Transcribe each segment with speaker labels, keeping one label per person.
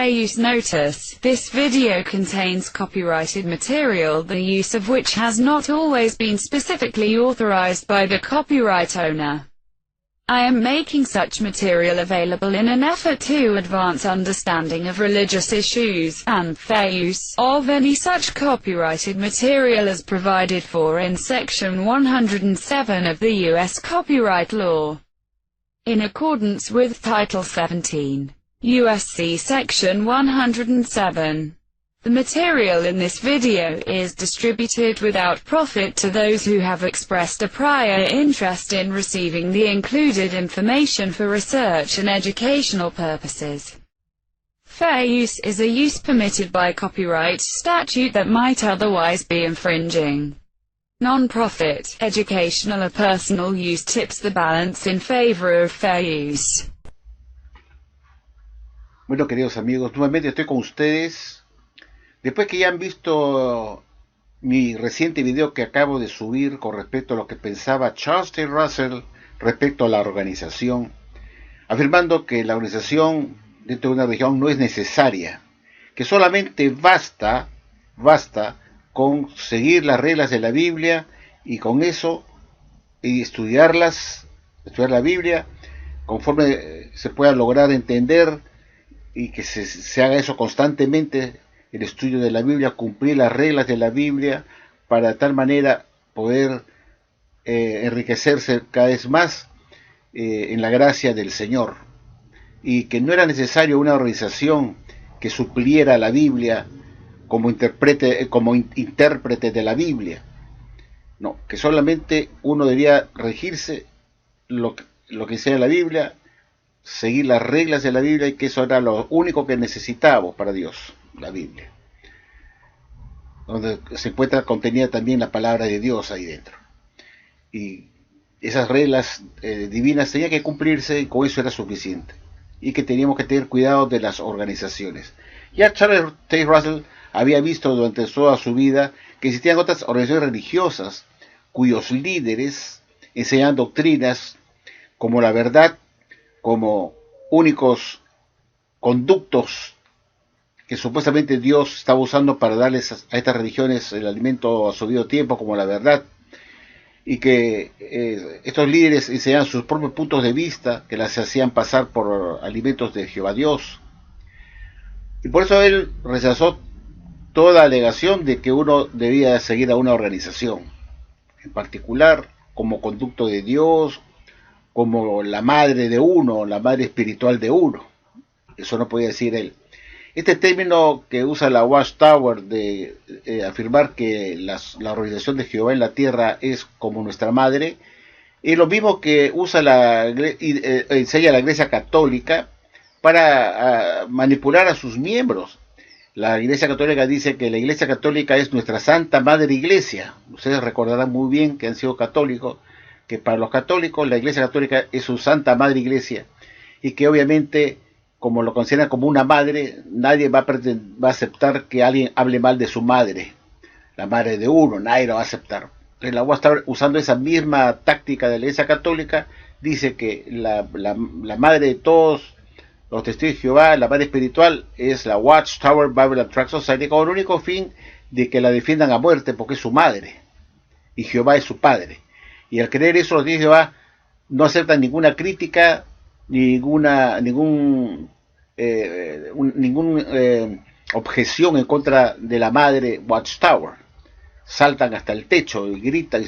Speaker 1: Fair use notice. This video contains copyrighted material, the use of which has not always been specifically authorized by the copyright owner. I am making such material available in an effort to advance understanding of religious issues, and fair use of any such copyrighted material as provided for in Section 107 of the U.S. Copyright Law. In accordance with Title 17, U.S.C. Section 107. The material in this video is distributed without profit to those who have expressed a prior interest in receiving the included information for research and educational purposes. Fair use is a use permitted by copyright statute that might otherwise be infringing. Non-profit, educational or personal use tips the balance in favor of fair use.
Speaker 2: Bueno, queridos amigos, nuevamente estoy con ustedes. Después que ya han visto mi reciente video que acabo de subir con respecto a lo que pensaba Charles T. Russell respecto a la organización, afirmando que la organización dentro de una religión no es necesaria, que solamente basta con seguir las reglas de la Biblia y con eso y estudiar la Biblia conforme se pueda lograr entender y que se haga eso constantemente, el estudio de la Biblia, cumplir las reglas de la Biblia para de tal manera poder enriquecerse cada vez más en la gracia del Señor, y que no era necesario una organización que supliera la Biblia como intérprete de la Biblia. No, que solamente uno debía regirse lo que enseña la Biblia, seguir las reglas de la Biblia, y que eso era lo único que necesitábamos para Dios, la Biblia, donde se encuentra contenida también la palabra de Dios ahí dentro. Y esas reglas divinas tenían que cumplirse, y con eso era suficiente. Y que teníamos que tener cuidado de las organizaciones. Ya Charles T. Russell había visto durante toda su vida que existían otras organizaciones religiosas cuyos líderes enseñaban doctrinas como la verdad, como únicos conductos que supuestamente Dios estaba usando para darles a estas religiones el alimento a su debido tiempo, como la verdad, y que estos líderes enseñaban sus propios puntos de vista, que las hacían pasar por alimentos de Jehová Dios. Y por eso él rechazó toda alegación de que uno debía seguir a una organización en particular como conducto de Dios, como la madre de uno, la madre espiritual de uno. Eso no podía decir él. Este término que usa la Watchtower de afirmar que la organización de Jehová en la tierra es como nuestra madre, es lo mismo que usa enseña la Iglesia Católica para manipular a sus miembros. La Iglesia Católica dice que la Iglesia Católica es nuestra Santa Madre Iglesia. Ustedes recordarán muy bien que han sido católicos, que para los católicos la Iglesia Católica es su Santa Madre Iglesia, y que obviamente, como lo consideran como una madre, nadie va a aceptar que alguien hable mal de su madre, la madre de uno, nadie lo va a aceptar. Entonces la Watchtower, usando esa misma táctica de la Iglesia Católica, dice que la madre de todos los testigos de Jehová, la madre espiritual, es la Watchtower Bible and Tract Society, con el único fin de que la defiendan a muerte, porque es su madre, y Jehová es su padre. Y al creer eso, los testigos de Jehová no aceptan ninguna crítica, ninguna objeción en contra de la madre Watchtower. Saltan hasta el techo y gritan y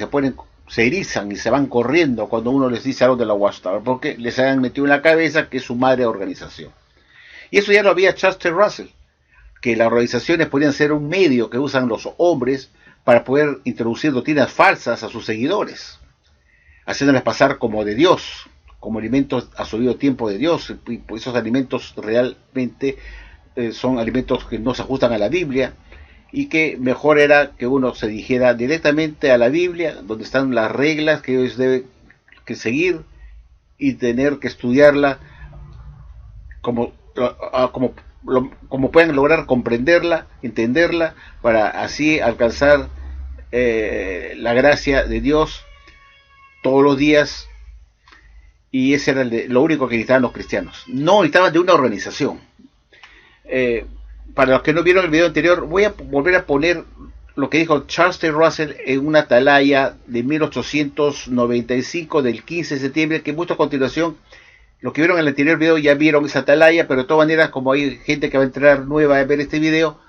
Speaker 2: se erizan y se van corriendo cuando uno les dice algo de la Watchtower, porque les han metido en la cabeza que es su madre organización. Y eso ya lo había Charles T. Russell, que las organizaciones podían ser un medio que usan los hombres para poder introducir doctrinas falsas a sus seguidores, haciéndoles pasar como de Dios, como alimentos a su debido tiempo de Dios. Y pues esos alimentos realmente son alimentos que no se ajustan a la Biblia, y que mejor era que uno se dirigiera directamente a la Biblia, donde están las reglas que ellos deben que seguir y tener que estudiarla como puedan lograr comprenderla, entenderla, para así alcanzar la gracia de Dios todos los días. Y ese era lo único que necesitaban los cristianos. No necesitaban de una organización. Para los que no vieron el video anterior, voy a volver a poner lo que dijo Charles T. Russell en una atalaya de 1895 del 15 de septiembre, que mucho a continuación, los que vieron el anterior video ya vieron esa atalaya, pero de todas maneras, como hay gente que va a entrar nueva a ver este video,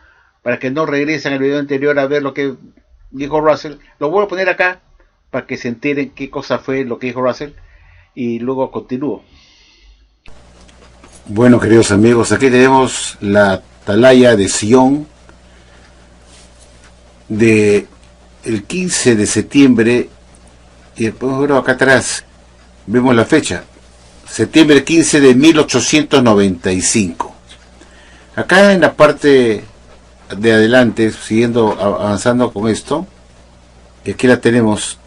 Speaker 2: para que no regresen al video anterior a ver lo que dijo Russell, lo voy a poner acá para que se enteren qué cosa fue lo que dijo Russell, y luego continúo.
Speaker 3: Bueno, queridos amigos, aquí tenemos la atalaya de Sion de el 15 de septiembre, y después acá atrás vemos la fecha, septiembre 15 de 1895. Acá en la parte de adelante, siguiendo avanzando con esto, aquí la tenemos.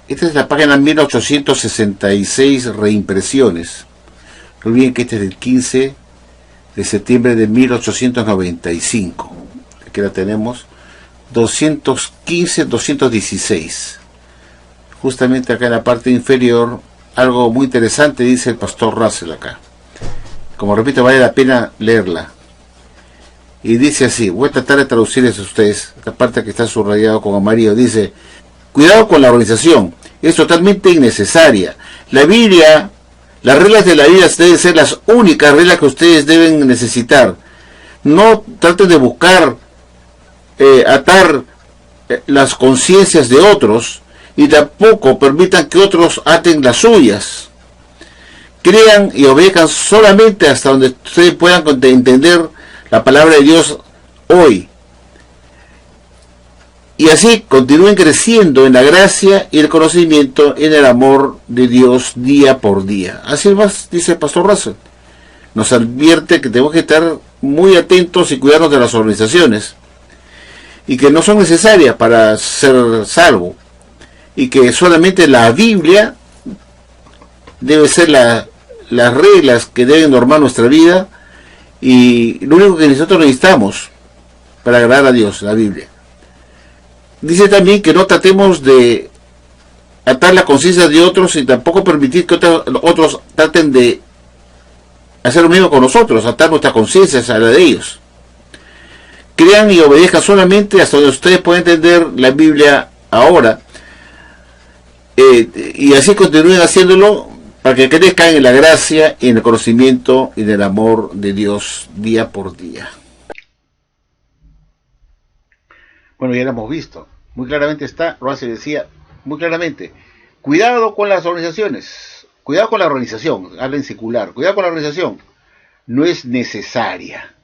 Speaker 3: Esta es la página 1866, reimpresiones. No olviden que este es del 15 de septiembre de 1895. Aquí la tenemos. 215, 216. Justamente acá en la parte inferior, algo muy interesante dice el pastor Russell acá. Como repito, vale la pena leerla. Y dice así, voy a tratar de traducirles a ustedes, esta parte que está subrayado con amarillo, dice: cuidado con la organización, es totalmente innecesaria. La Biblia, las reglas de la vida deben ser las únicas reglas que ustedes deben necesitar. No traten de buscar atar las conciencias de otros, y tampoco permitan que otros aten las suyas. Crean y obedezcan solamente hasta donde ustedes puedan entender la palabra de Dios hoy. Y así continúen creciendo en la gracia y el conocimiento, en el amor de Dios día por día. Así más dice el pastor Russell. Nos advierte que tenemos que estar muy atentos y cuidarnos de las organizaciones, y que no son necesarias para ser salvo, y que solamente la Biblia debe ser las reglas que deben normar nuestra vida, y lo único que nosotros necesitamos para agradar a Dios, la Biblia. Dice también que no tratemos de atar la conciencia de otros, y tampoco permitir que otros traten de hacer lo mismo con nosotros, atar nuestra conciencia a la de ellos. Crean y obedezcan solamente hasta donde ustedes pueden entender la Biblia ahora, y así continúen haciéndolo para que crezcan en la gracia y en el conocimiento y en el amor de Dios día por día.
Speaker 2: Bueno, ya lo hemos visto. Muy claramente está, Russell decía muy claramente, cuidado con las organizaciones, cuidado con la organización, habla en secular, cuidado con la organización, no es necesaria.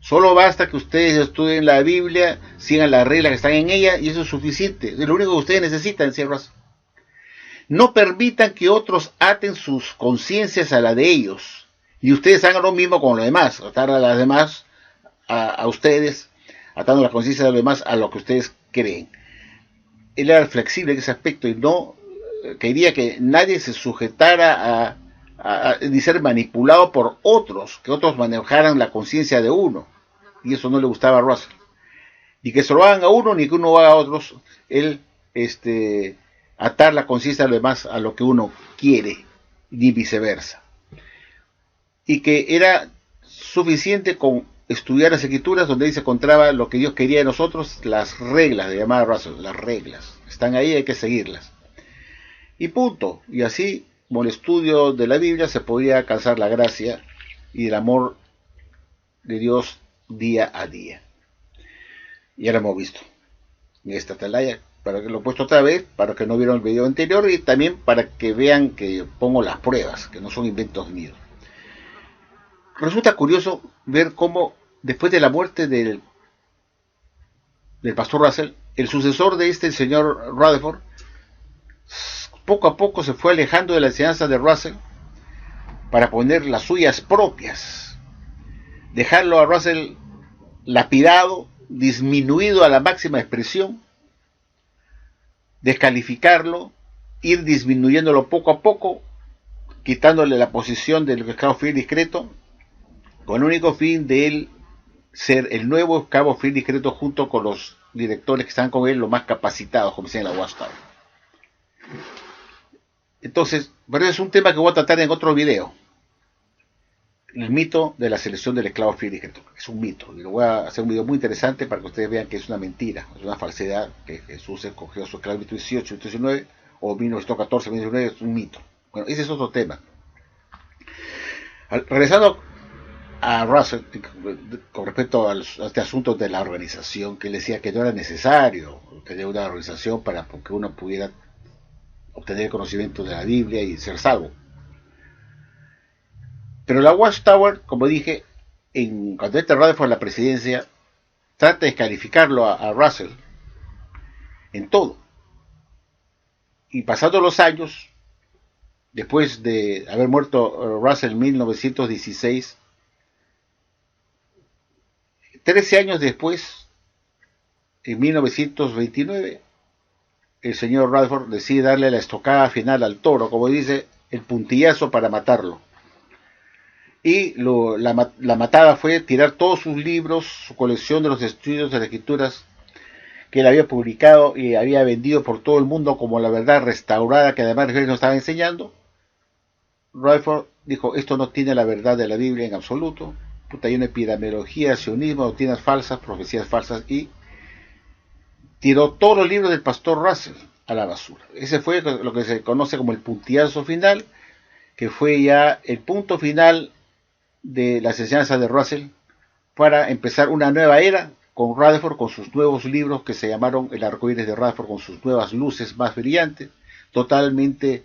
Speaker 2: Solo basta que ustedes estudien la Biblia, sigan las reglas que están en ella, y eso es suficiente. Es lo único que ustedes necesitan, decía Russell. No permitan que otros aten sus conciencias a la de ellos, y ustedes hagan lo mismo con los demás, atar a las demás a ustedes, atando la conciencia de los demás a lo que ustedes creen. Él era flexible en ese aspecto y no quería que nadie se sujetara ni ser manipulado por otros, que otros manejaran la conciencia de uno, y eso no le gustaba a Russell. Ni que se lo hagan a uno, ni que uno haga a otros. Él atar la conciencia de los demás a lo que uno quiere, ni viceversa. Y que era suficiente con estudiar las Escrituras, donde ahí se encontraba lo que Dios quería de nosotros, las reglas, de llamar a Russell, las reglas. Están ahí, hay que seguirlas. Y punto. Y así, con el estudio de la Biblia, se podía alcanzar la gracia y el amor de Dios día a día. Ya lo hemos visto en esta atalaya, para que lo he puesto otra vez, para que no vieron el video anterior, y también para que vean que pongo las pruebas, que no son inventos míos. Resulta curioso ver cómo, después de la muerte del pastor Russell, el sucesor de el señor Rutherford, poco a poco se fue alejando de la enseñanza de Russell para poner las suyas propias, dejarlo a Russell lapidado, disminuido a la máxima expresión, descalificarlo, ir disminuyéndolo poco a poco, quitándole la posición del esclavo fiel discreto, con el único fin de él ser el nuevo esclavo fiel discreto, junto con los directores que están con él, los más capacitados, como dicen en la Watchtower. Entonces, pero es un tema que voy a tratar en otro video. el mito de la selección del esclavo Friedrich Hayek. Es un mito. Y lo voy a hacer un video muy interesante para que ustedes vean que es una mentira, es una falsedad, que Jesús escogió a su esclavo en 18, 19 o 1914, 1919, es un mito. Bueno, ese es otro tema. Regresando a Russell con respecto a este asunto de la organización, que él decía que no era necesario tener una organización para que uno pudiera obtener el conocimiento de la Biblia y ser salvo. Pero la Watchtower, como dije, cuando este Rutherford a la presidencia, trata de descalificarlo a Russell en todo. Y pasando los años, después de haber muerto Russell en 1916, 13 años después, en 1929, el señor Rutherford decide darle la estocada final al toro, como dice, el puntillazo para matarlo. Y la matada fue tirar todos sus libros, su colección de los estudios de las escrituras que él había publicado y había vendido por todo el mundo como la verdad restaurada que además él nos estaba enseñando. Rutherford dijo, esto no tiene la verdad de la Biblia en absoluto, hay una epidemiología, sionismo, doctrinas falsas, profecías falsas, y tiró todos los libros del pastor Russell a la basura. Ese fue lo que se conoce como el puntillazo final, que fue ya el punto final de las enseñanzas de Russell para empezar una nueva era con Rutherford, con sus nuevos libros que se llamaron El arcoíris de Rutherford, con sus nuevas luces más brillantes, totalmente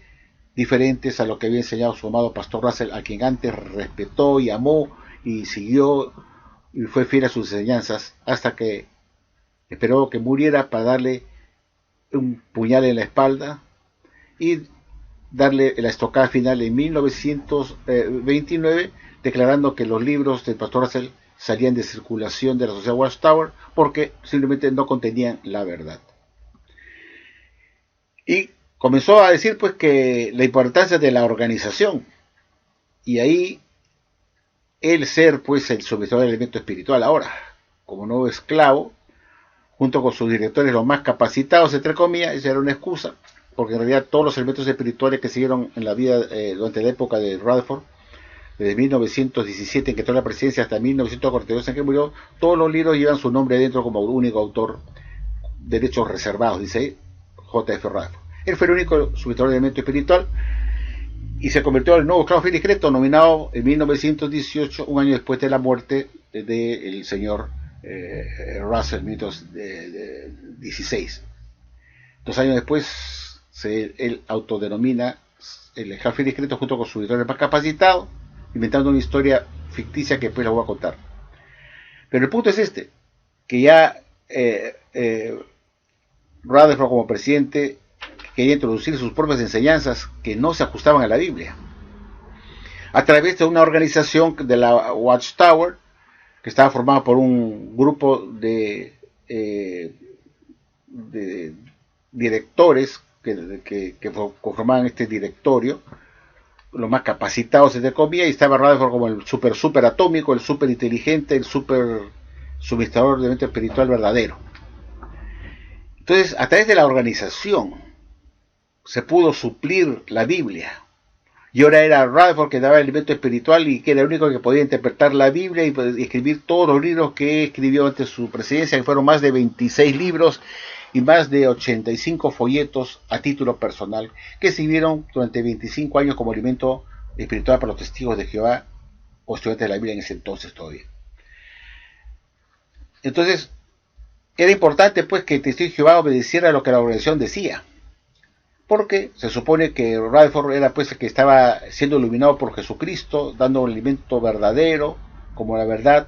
Speaker 2: diferentes a lo que había enseñado su amado pastor Russell, a quien antes respetó y amó y siguió y fue fiel a sus enseñanzas hasta que esperó que muriera para darle un puñal en la espalda y darle la estocada final en 1929, declarando que los libros del pastor Russell salían de circulación de la Sociedad Watchtower porque simplemente no contenían la verdad. Y comenzó a decir pues que la importancia de la organización, y ahí el ser pues el suministrador del elemento espiritual ahora, como nuevo esclavo, junto con sus directores los más capacitados, entre comillas, esa era una excusa, porque en realidad todos los elementos espirituales que siguieron en la vida durante la época de Rutherford, desde 1917 en que tomó la presidencia hasta 1942 en que murió, todos los libros llevan su nombre dentro como único autor, derechos reservados, dice ahí, J.F. Rutherford. Él fue el único suministrador de elemento espiritual y se convirtió en el nuevo esclavo Friedrich Hayek, nominado en 1918, un año después de la muerte del señor Russell en 1916. 2 años después él autodenomina el esclavo Friedrich Hayek junto con su editor más capacitado, inventando una historia ficticia que después la voy a contar. Pero el punto es este, que ya Rutherford como presidente quería introducir sus propias enseñanzas que no se ajustaban a la Biblia, a través de una organización de la Watchtower, que estaba formada por un grupo de directores que conformaban este directorio, los más capacitados entre comillas, y estaba Rutherford como el super atómico, el super inteligente, el super suministrador de elemento espiritual verdadero. Entonces, a través de la organización se pudo suplir la Biblia, y ahora era Rutherford que daba el elemento espiritual y que era el único que podía interpretar la Biblia y escribir todos los libros que escribió antes su presidencia, que fueron más de 26 libros y más de 85 folletos a título personal, que sirvieron durante 25 años como alimento espiritual para los testigos de Jehová o estudiantes de la Biblia en ese entonces todavía. Entonces, era importante pues que el testigo de Jehová obedeciera a lo que la organización decía, porque se supone que Rutherford era pues el que estaba siendo iluminado por Jesucristo, dando un alimento verdadero, como la verdad,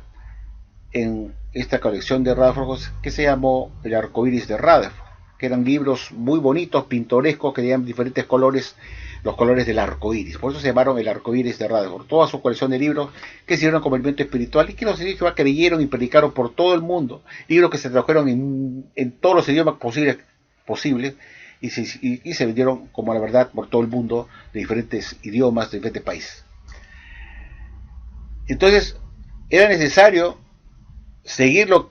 Speaker 2: en esta colección de Rutherford que se llamó El arcoíris de Rutherford, que eran libros muy bonitos, pintorescos, que tenían diferentes colores, los colores del arcoíris. Por eso se llamaron El arcoíris de Rutherford. Toda su colección de libros que sirvieron como alimento espiritual y que los testigos de Jehová creyeron y predicaron por todo el mundo. Libros que se tradujeron en todos los idiomas posibles y se vendieron como la verdad por todo el mundo, de diferentes idiomas, de diferentes países. Entonces, era necesario seguir lo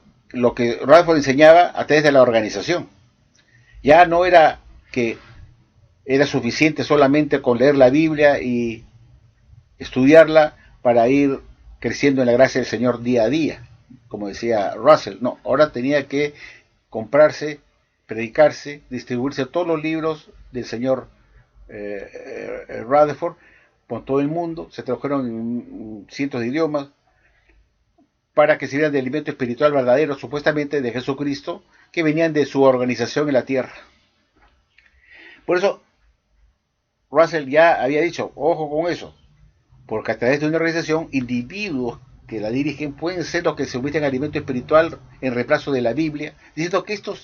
Speaker 2: que Rutherford enseñaba a través de la organización. Ya no era que era suficiente solamente con leer la Biblia y estudiarla para ir creciendo en la gracia del Señor día a día, como decía Russell. No, ahora tenía que comprarse, predicarse, distribuirse todos los libros del señor Rutherford por todo el mundo, se tradujeron en cientos de idiomas, para que sirvieran de alimento espiritual verdadero, supuestamente de Jesucristo, que venían de su organización en la tierra. Por eso, Russell ya había dicho, ojo con eso, porque a través de una organización, individuos que la dirigen pueden ser los que se convierten en alimento espiritual en reemplazo de la Biblia, diciendo que esto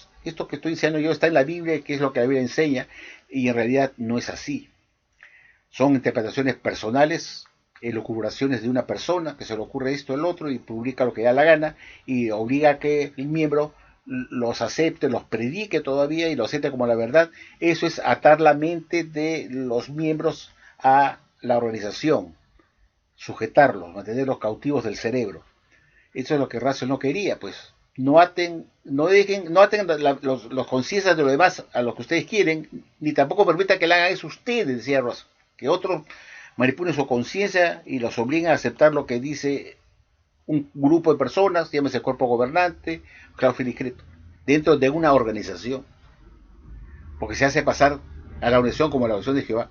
Speaker 2: que estoy diciendo yo está en la Biblia, que es lo que la Biblia enseña, y en realidad no es así. Son interpretaciones personales, elucubraciones de una persona que se le ocurre esto o el otro y publica lo que da la gana y obliga a que el miembro los acepte, los predique todavía y lo acepte como la verdad. Eso es atar la mente de los miembros a la organización, sujetarlos, mantenerlos cautivos del cerebro. Eso es lo que Russell no quería, pues. No aten los conciencias de los demás a lo que ustedes quieren, ni tampoco permita que le hagan eso ustedes, decía Russell, que otros manipulen su conciencia y los obliguen a aceptar lo que dice un grupo de personas, llámese cuerpo gobernante, claustro discreto, dentro de una organización, porque se hace pasar a la organización como la organización de Jehová,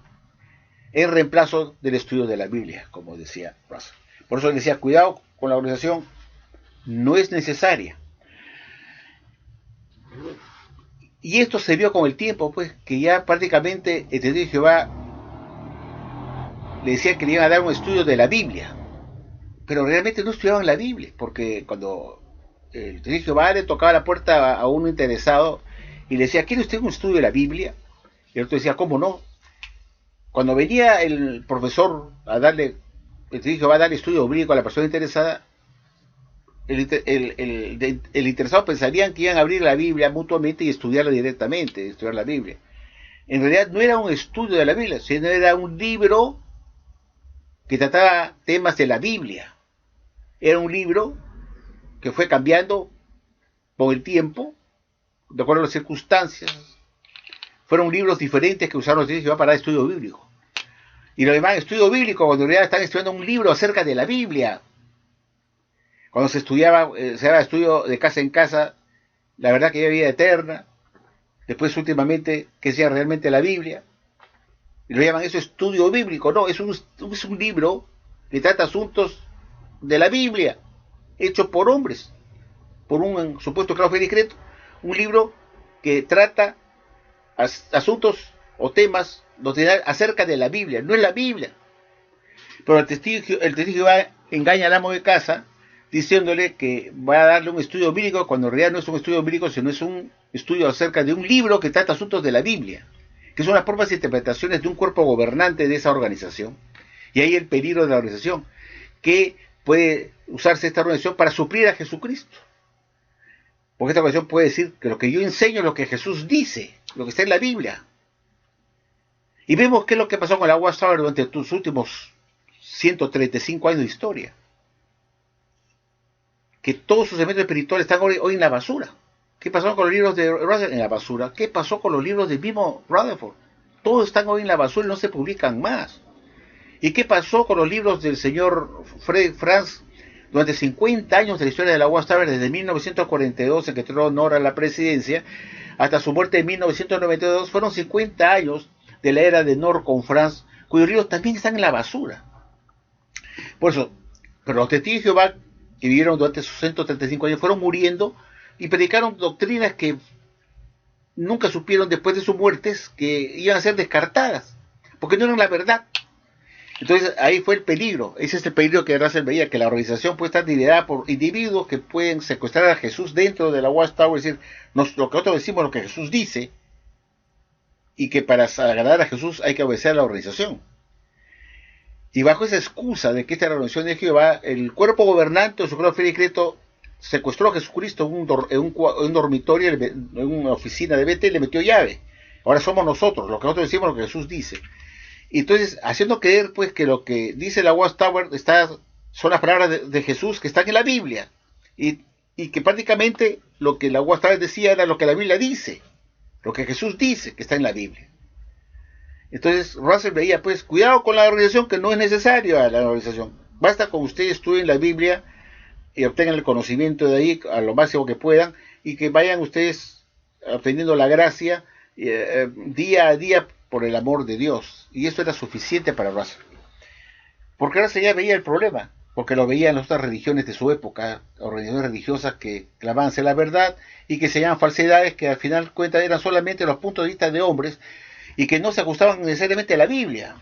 Speaker 2: en reemplazo del estudio de la Biblia, como decía Russell. Por eso le decía, cuidado con la organización, no es necesaria. Y esto se vio con el tiempo, pues, que ya prácticamente el testigo de Jehová le decía que le iban a dar un estudio de la Biblia, pero realmente no estudiaban la Biblia, porque cuando el testigo de Jehová le tocaba la puerta a uno interesado y le decía, ¿quiere usted un estudio de la Biblia? Y el otro decía, ¿cómo no? Cuando venía el profesor a darle, el testigo de Jehová a darle estudio bíblico a la persona interesada, el interesado pensarían que iban a abrir la Biblia mutuamente y estudiarla directamente, estudiar la Biblia. En realidad no era un estudio de la Biblia, sino era un libro que trataba temas de la Biblia. Era un libro que fue cambiando con el tiempo, de acuerdo a las circunstancias. Fueron libros diferentes que usaron los testigos de Jehová para estudio bíblico. Y lo demás, estudio bíblico, cuando en realidad están estudiando un libro acerca de la Biblia. Cuando se estudiaba, se daba estudio de casa en casa, la verdad que había vida eterna. Después, últimamente, que sea realmente la Biblia. Y lo llaman eso estudio bíblico. No, es un libro que trata asuntos de la Biblia, hecho por hombres, por un supuesto claustro discreto. Un libro que trata asuntos o temas acerca de la Biblia. No es la Biblia. Pero el testigo de Jehová engaña al amo de casa diciéndole que va a darle un estudio bíblico cuando en realidad no es un estudio bíblico, sino es un estudio acerca de un libro que trata asuntos de la Biblia, que son las propias interpretaciones de un cuerpo gobernante de esa organización. Y ahí el peligro de la organización, que puede usarse esta organización para suplir a Jesucristo. Porque esta organización puede decir que lo que yo enseño es lo que Jesús dice, lo que está en la Biblia. Y vemos qué es lo que pasó con la Watchtower durante tus últimos 135 años de historia. Que todos sus elementos espirituales están hoy en la basura. ¿Qué pasó con los libros de Rutherford? En la basura. ¿Qué pasó con los libros del mismo Rutherford? Todos están hoy en la basura y no se publican más. ¿Y qué pasó con los libros del señor Frederick Franz durante 50 años de la historia de la Watchtower, desde 1942, en que entró honor a la presidencia, hasta su muerte en 1992? Fueron 50 años de la era de Nor con Franz, cuyos libros también están en la basura. Por eso, pero los testigos de Jehová que vivieron durante sus 135 años fueron muriendo y predicaron doctrinas que nunca supieron después de sus muertes que iban a ser descartadas, porque no eran la verdad. Entonces ahí fue el peligro. Ese es el peligro que Russell veía, que la organización puede estar liderada por individuos que pueden secuestrar a Jesús dentro de la Watchtower, es decir, lo que nosotros decimos, lo que Jesús dice, y que para agradar a Jesús hay que obedecer a la organización. Y bajo esa excusa de que esta reunión de Jehová, el cuerpo gobernante de su claustro discreto secuestró a Jesucristo en un dormitorio, en una oficina de Betel, y le metió llave. Ahora somos nosotros, lo que nosotros decimos, lo que Jesús dice. Y entonces, haciendo creer pues que lo que dice la Watchtower son las palabras de Jesús que están en la Biblia. Y que prácticamente lo que la Watchtower decía era lo que la Biblia dice, lo que Jesús dice que está en la Biblia. Entonces Russell veía, pues, cuidado con la organización, que no es necesaria la organización. Basta con ustedes estudien la Biblia y obtengan el conocimiento de ahí a lo máximo que puedan, y que vayan ustedes obteniendo la gracia día a día por el amor de Dios. Y eso era suficiente para Russell. Porque Russell ya veía el problema, porque lo veía en las otras religiones de su época, organizaciones religiosas que clamaban ser la verdad y que se llaman falsedades, que al final cuenta eran solamente los puntos de vista de hombres y que no se ajustaban necesariamente a la Biblia,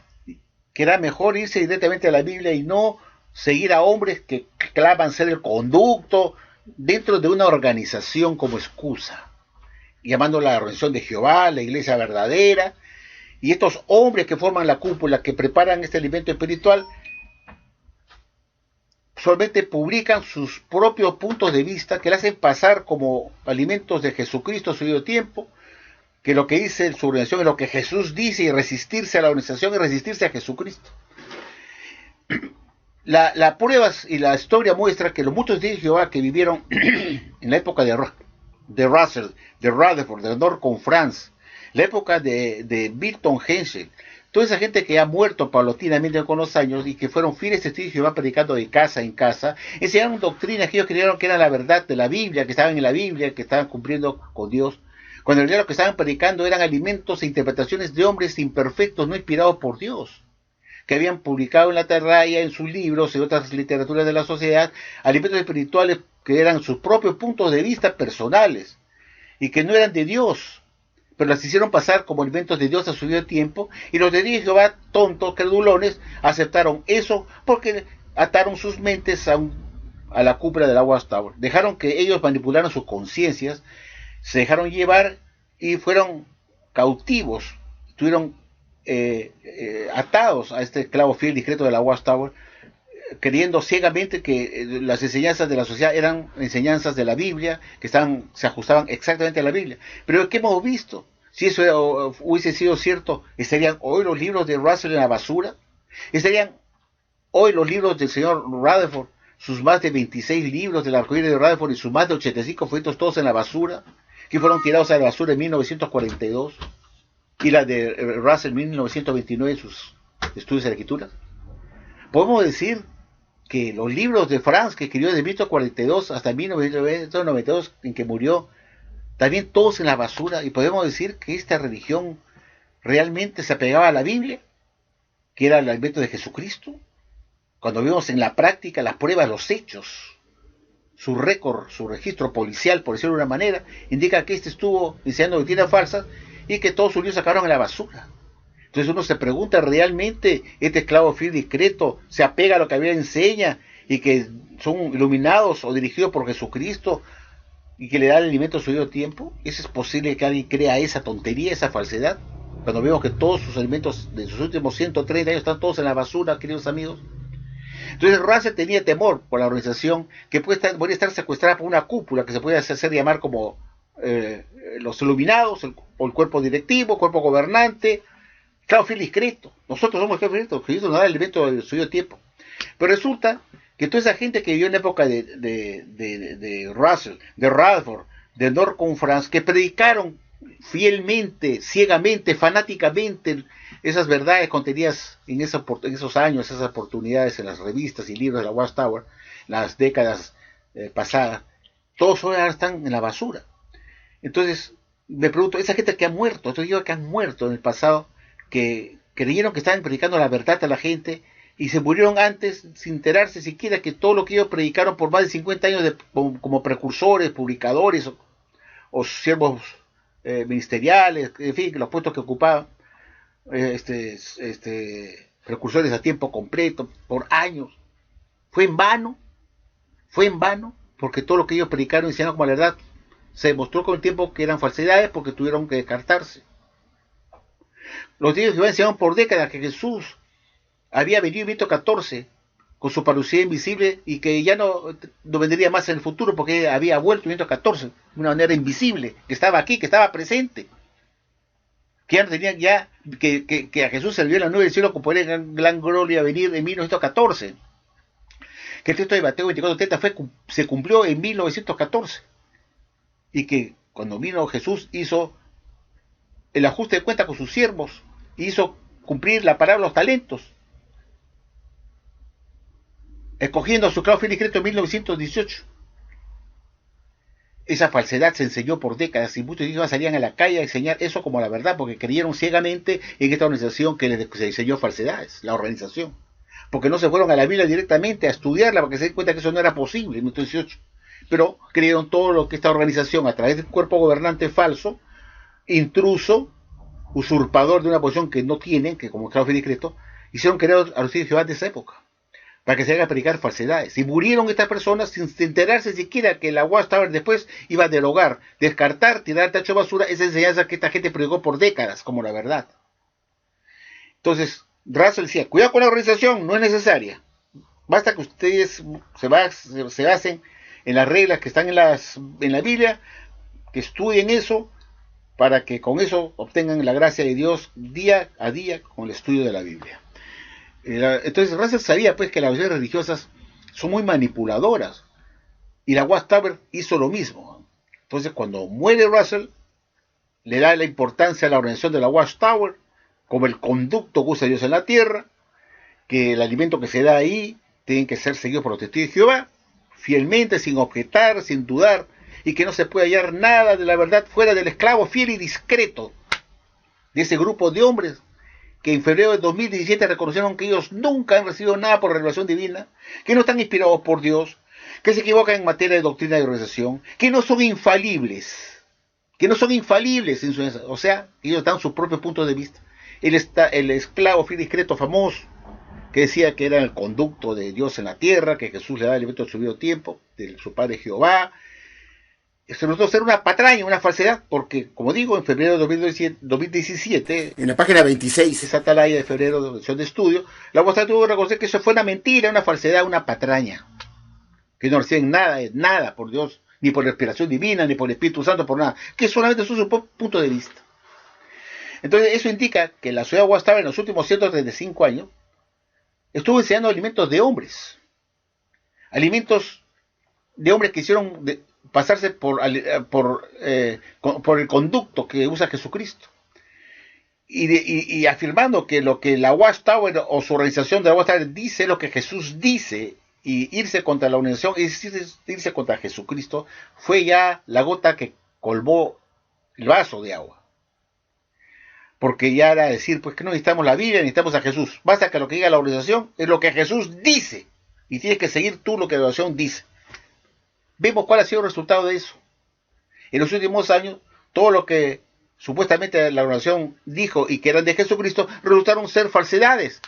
Speaker 2: que era mejor irse directamente a la Biblia y no seguir a hombres que claman ser el conducto dentro de una organización como excusa, llamándola la organización de Jehová, la iglesia verdadera. Y estos hombres que forman la cúpula, que preparan este alimento espiritual, solamente publican sus propios puntos de vista, que le hacen pasar como alimentos de Jesucristo a su debido tiempo, que lo que dice su organización es lo que Jesús dice, y resistirse a la organización es resistirse a Jesucristo. La pruebas y la historia muestra que los muchos de Jehová que vivieron en la época de Russell, de Rutherford, de Norcon France, la época de Milton Hensel, toda esa gente que ha muerto paulatinamente con los años y que fueron fieles testigos de Jehová predicando de casa en casa, enseñaron doctrinas que ellos creyeron que era la verdad de la Biblia, que estaban en la Biblia, que estaban cumpliendo con Dios, cuando en realidad lo que estaban predicando eran alimentos e interpretaciones de hombres imperfectos, no inspirados por Dios, que habían publicado en la Atarraya, en sus libros y otras literaturas de la sociedad, alimentos espirituales que eran sus propios puntos de vista personales y que no eran de Dios, pero las hicieron pasar como alimentos de Dios a su debido tiempo, y los de Jehová, tontos, credulones, aceptaron eso porque ataron sus mentes a la cúpula de la Watchtower. Dejaron que ellos manipularan sus conciencias, se dejaron llevar y fueron cautivos, estuvieron atados a este esclavo fiel discreto de la Watchtower, creyendo ciegamente que las enseñanzas de la sociedad eran enseñanzas de la Biblia, que se ajustaban exactamente a la Biblia. Pero ¿qué hemos visto? Si eso hubiese sido cierto, ¿estarían hoy los libros de Russell en la basura? ¿Estarían hoy los libros del señor Rutherford, sus más de 26 libros del arcoíris de Rutherford y sus más de 85 folletos todos en la basura, que fueron tirados a la basura en 1942, y la de Russell en 1929 en sus estudios de la escritura? Podemos decir que los libros de Franz, que escribió de 1942 hasta 1992, en que murió, también todos en la basura, y podemos decir que esta religión realmente se apegaba a la Biblia, que era el alimento de Jesucristo, cuando vemos en la práctica las pruebas, los hechos, su récord, su registro policial, por decirlo de una manera, indica que este estuvo enseñando doctrinas falsas y que todos sus libros sacaron en la basura. Entonces uno se pregunta, ¿realmente este esclavo fiel discreto se apega a lo que la Biblia enseña y que son iluminados o dirigidos por Jesucristo y que le da el alimento a su debido tiempo? ¿Es posible que alguien crea esa tontería, esa falsedad? Cuando vemos que todos sus alimentos de sus últimos 130 años están todos en la basura, queridos amigos. Entonces Russell tenía temor por la organización, que podría estar secuestrada por una cúpula que se puede hacer llamar como los iluminados, o el cuerpo directivo, cuerpo gobernante, claro, fiel discreto. Nosotros somos el discreto, Cristo nos da el alimento de su debido tiempo. Pero resulta que toda esa gente que vivió en la época de Russell, de Rutherford, de Norcon France, que predicaron fielmente, ciegamente, fanáticamente esas verdades contenidas en esos años, esas oportunidades en las revistas y libros de la Watchtower, las décadas pasadas, todos ahora están en la basura. Entonces, me pregunto, esa gente que ha muerto, entonces digo que han muerto en el pasado, que creyeron que estaban predicando la verdad a la gente y se murieron antes sin enterarse siquiera que todo lo que ellos predicaron por más de 50 años como precursores, publicadores o siervos ministeriales, en fin, los puestos que ocupaban, precursores a tiempo completo, por años, fue en vano, porque todo lo que ellos predicaron y enseñaron como la verdad se demostró con el tiempo que eran falsedades, porque tuvieron que descartarse. Los testigos de Jehová enseñaron por décadas que Jesús había venido en 1914 con su parucía invisible y que ya no vendría más en el futuro porque había vuelto en 1914 de una manera invisible, que estaba aquí, que estaba presente, que ya no tenían ya, que a Jesús se le vio en la nube del cielo con poder en gran gloria a venir en 1914, que el texto de Mateo 24:30 se cumplió en 1914, y que cuando vino Jesús hizo el ajuste de cuenta con sus siervos, hizo cumplir la parábola de los talentos. escogiendo a su esclavo fiel y discreto en 1918. Esa falsedad se enseñó por décadas y muchos niños salían a la calle a enseñar eso como la verdad porque creyeron ciegamente en esta organización que les enseñó falsedades, la organización. Porque no se fueron a la Biblia directamente a estudiarla porque se dieron cuenta que eso no era posible en 1918. Pero creyeron todo lo que esta organización, a través de un cuerpo gobernante falso, intruso, usurpador de una posición que no tienen, que como esclavo fiel y discreto, hicieron creer a los hijos de Jehová de esa época, para que se hagan a predicar falsedades. Y murieron estas personas sin enterarse siquiera que la Watchtower después iba a derogar, descartar, tirar al tacho de basura esa enseñanza que esta gente predicó por décadas como la verdad. Entonces, Russell decía, cuidado con la organización, no es necesaria. Basta que ustedes se basen en las reglas que están en la Biblia, que estudien eso, para que con eso obtengan la gracia de Dios día a día con el estudio de la Biblia. Entonces Russell sabía pues que las organizaciones religiosas son muy manipuladoras y la Watchtower hizo lo mismo. Entonces cuando muere Russell le da la importancia a la organización de la Watchtower como el conducto que usa Dios en la tierra, que el alimento que se da ahí tiene que ser seguido por los testigos de Jehová fielmente, sin objetar, sin dudar, y que no se puede hallar nada de la verdad fuera del esclavo fiel y discreto de ese grupo de hombres que en febrero de 2017 reconocieron que ellos nunca han recibido nada por revelación divina, que no están inspirados por Dios, que se equivocan en materia de doctrina y organización, que no son infalibles, en su, o sea, ellos dan su propio punto de vista. El esclavo fiel y discreto famoso, que decía que era el conducto de Dios en la tierra, que Jesús le da el alimento de su debido tiempo, de su padre Jehová, se notó ser una patraña, una falsedad, porque, como digo, en febrero de 2017,
Speaker 3: en la página 26,
Speaker 2: esa atalaya de febrero de sesión de estudio, la Watchtower tuvo que reconocer que eso fue una mentira, una falsedad, una patraña, que no reciben nada por Dios, ni por la inspiración divina, ni por el Espíritu Santo, por nada, que solamente es su punto de vista. Entonces, eso indica que la sociedad Watchtower en los últimos 135 años estuvo enseñando alimentos de hombres que hicieron pasarse por el conducto que usa Jesucristo y afirmando que lo que la Watchtower o su organización de la Watchtower dice es lo que Jesús dice, y irse contra la organización, es irse contra Jesucristo, fue ya la gota que colmó el vaso de agua, porque ya era decir pues que no necesitamos la Biblia, necesitamos a Jesús, basta que lo que diga la organización es lo que Jesús dice y tienes que seguir tú lo que la organización dice. Vemos cuál ha sido el resultado de eso. En los últimos años, todo lo que supuestamente la organización dijo y que eran de Jesucristo, resultaron ser falsedades,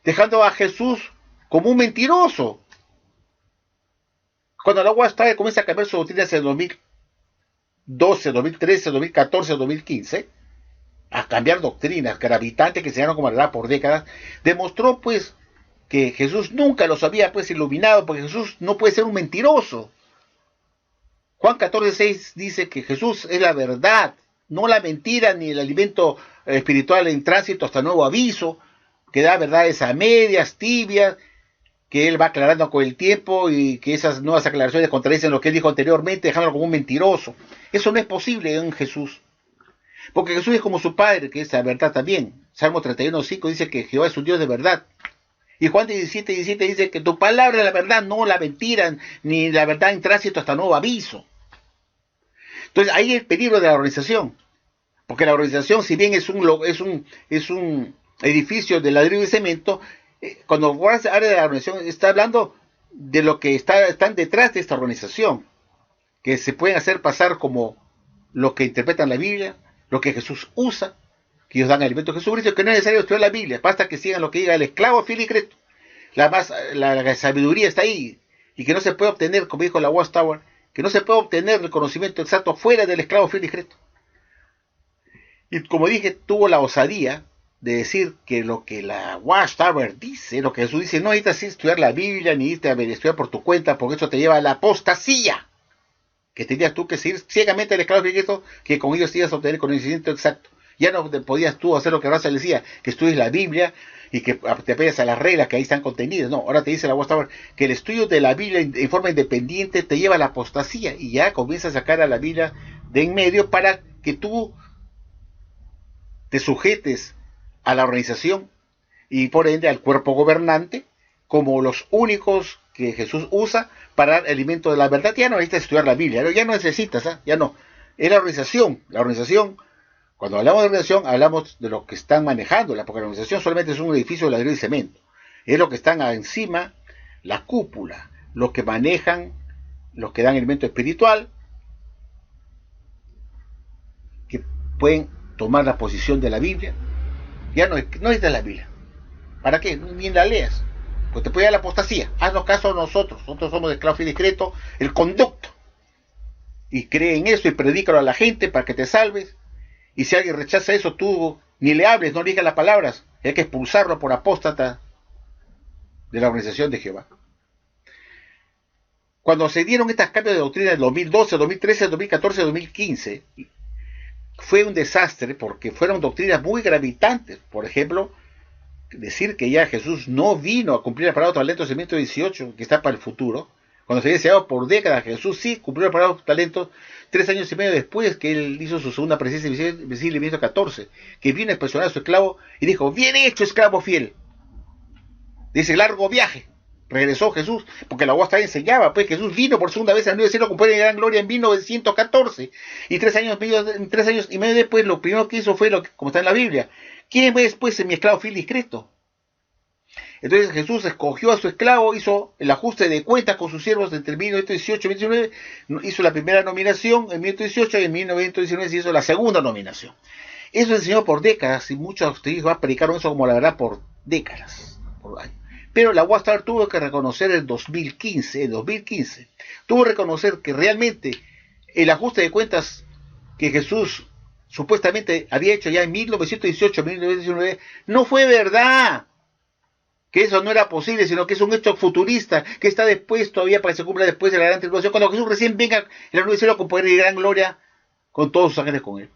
Speaker 2: dejando a Jesús como un mentiroso. Cuando la Watchtower comienza a cambiar su doctrina hacia el 2012, 2013, 2014, 2015, a cambiar doctrinas gravitantes que se dieron como la verdad por décadas, demostró pues que Jesús nunca los había pues iluminado, porque Jesús no puede ser un mentiroso. Juan 14:6 dice que Jesús es la verdad, no la mentira ni el alimento espiritual en tránsito hasta nuevo aviso, que da verdades a medias, tibias, que Él va aclarando con el tiempo y que esas nuevas aclaraciones contradicen lo que Él dijo anteriormente, dejándolo como un mentiroso. Eso no es posible en Jesús, porque Jesús es como su Padre, que es la verdad también. Salmo 31:5 dice que Jehová es un Dios de verdad. Y Juan 17:17 dice que tu palabra es la verdad, no la mentira, ni la verdad en tránsito hasta nuevo aviso. Entonces ahí el peligro de la organización, porque la organización, si bien es un edificio de ladrillo y cemento, cuando habla de la organización está hablando de lo que están detrás de esta organización, que se pueden hacer pasar como lo que interpretan la Biblia, lo que Jesús usa, que ellos dan alimento a Jesucristo, que no es necesario estudiar la Biblia, basta que sigan lo que diga el esclavo fiel y discreto. La sabiduría está ahí, y que no se puede obtener, como dijo la Watchtower, que no se puede obtener el conocimiento exacto fuera del esclavo fiel y discreto. Y como dije, tuvo la osadía de decir que lo que la Watchtower dice, lo que Jesús dice, no necesitas estudiar la Biblia, ni irte a estudiar por tu cuenta, porque eso te lleva a la apostasía, que tenías tú que seguir ciegamente al esclavo fiel y discreto, que con ellos ibas a obtener el conocimiento exacto. Ya no podías tú hacer lo que Russell decía, que estudies la Biblia y que te apegues a las reglas que ahí están contenidas. No, ahora te dice la Watchtower que el estudio de la Biblia en forma independiente te lleva a la apostasía y ya comienza a sacar a la Biblia de en medio para que tú te sujetes a la organización y por ende al cuerpo gobernante como los únicos que Jesús usa para dar el alimento de la verdad. Ya no necesitas estudiar la Biblia, ya no necesitas, ya no. Es la organización. La organización, cuando hablamos de organización, hablamos de los que están manejándola, porque la organización solamente es un edificio de ladrillo y cemento. Es los que están encima, la cúpula, los que manejan, los que dan alimento espiritual, que pueden tomar la posición de la Biblia. Ya no es de la Biblia. ¿Para qué? Ni la leas. Pues te puede dar la apostasía. Haznos caso a nosotros. Nosotros somos de esclavo y discreto, el conducto. Y cree en eso y predícalo a la gente para que te salves. Y si alguien rechaza eso, tú ni le hables, no le digas las palabras. Hay que expulsarlo por apóstata de la organización de Jehová. Cuando se dieron estos cambios de doctrina en 2012, 2013, 2014, 2015, fue un desastre porque fueron doctrinas muy gravitantes. Por ejemplo, decir que ya Jesús no vino a cumplir la palabra de los talentos en 1918, que está para el futuro. Cuando se había deseado por décadas, Jesús sí cumplió la palabra de los talentos 3 años y medio después que él hizo su segunda presencia visible en 1914, que vino a impresionar a su esclavo y dijo: bien hecho, esclavo fiel. Dice: largo viaje. Regresó Jesús, porque la UASTA enseñaba, pues Jesús vino por segunda vez al nuevo cielo con poder y gran gloria en 1914, y 3 años y medio después lo primero que hizo fue lo que, como está en la Biblia: ¿quién es pues mi esclavo fiel y discreto? Entonces Jesús escogió a su esclavo, hizo el ajuste de cuentas con sus siervos entre 1918 y 1919, hizo la primera nominación en 1918 y en 1919 se hizo la segunda nominación. Eso enseñó por décadas, y muchos de ellos predicaron eso como la verdad por décadas, por años. Pero la Watchtower tuvo que reconocer en 2015, tuvo que reconocer que realmente el ajuste de cuentas que Jesús supuestamente había hecho ya en 1918, 1919, no fue verdad. Que eso no era posible, sino que es un hecho futurista, que está después todavía para que se cumpla después de la gran tribulación, cuando Jesús recién venga en la nube del cielo con poder y gran gloria, con todos sus ángeles con él.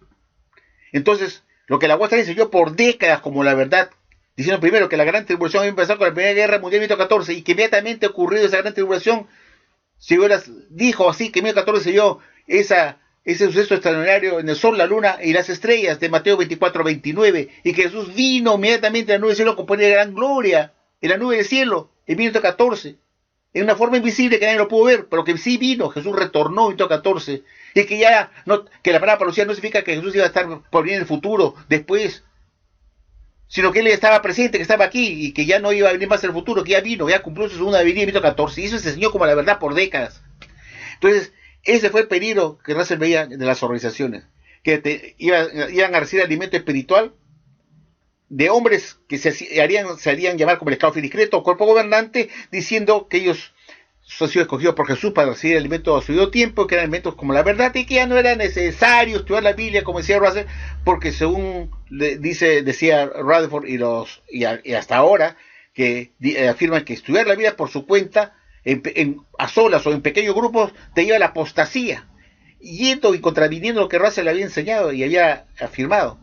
Speaker 2: Entonces, lo que la Watchtower enseñó por décadas como la verdad, diciendo primero que la gran tribulación había empezado con la Primera Guerra Mundial en 1914, y que inmediatamente ocurrido esa gran tribulación, dijo así que en 1914 se dio ese suceso extraordinario en el sol, la luna y las estrellas de Mateo 24-29, y que Jesús vino inmediatamente a la nube del cielo con poder y gran gloria, en la nube del cielo, en 1914, en una forma invisible que nadie lo pudo ver, pero que sí vino. Jesús retornó en 1914, y que ya no, que la palabra parucía no significa que Jesús iba a estar por venir en el futuro, después, sino que él estaba presente, que estaba aquí, y que ya no iba a venir más en el futuro, que ya vino, ya cumplió su segunda venida en 1914, y eso se enseñó como la verdad por décadas. Entonces, ese fue el peligro que Russell veía de las organizaciones, que iban a recibir alimento espiritual de hombres que se harían llamar como el esclavo discreto o cuerpo gobernante, diciendo que ellos han sido escogidos por Jesús para recibir alimento a su debido tiempo, que eran alimentos como la verdad, y que ya no era necesario estudiar la Biblia, como decía Russell, porque según decía Rutherford y hasta ahora, que afirman que estudiar la Biblia por su cuenta, a solas o en pequeños grupos, te lleva a la apostasía, yendo y contraviniendo lo que Russell había enseñado y había afirmado.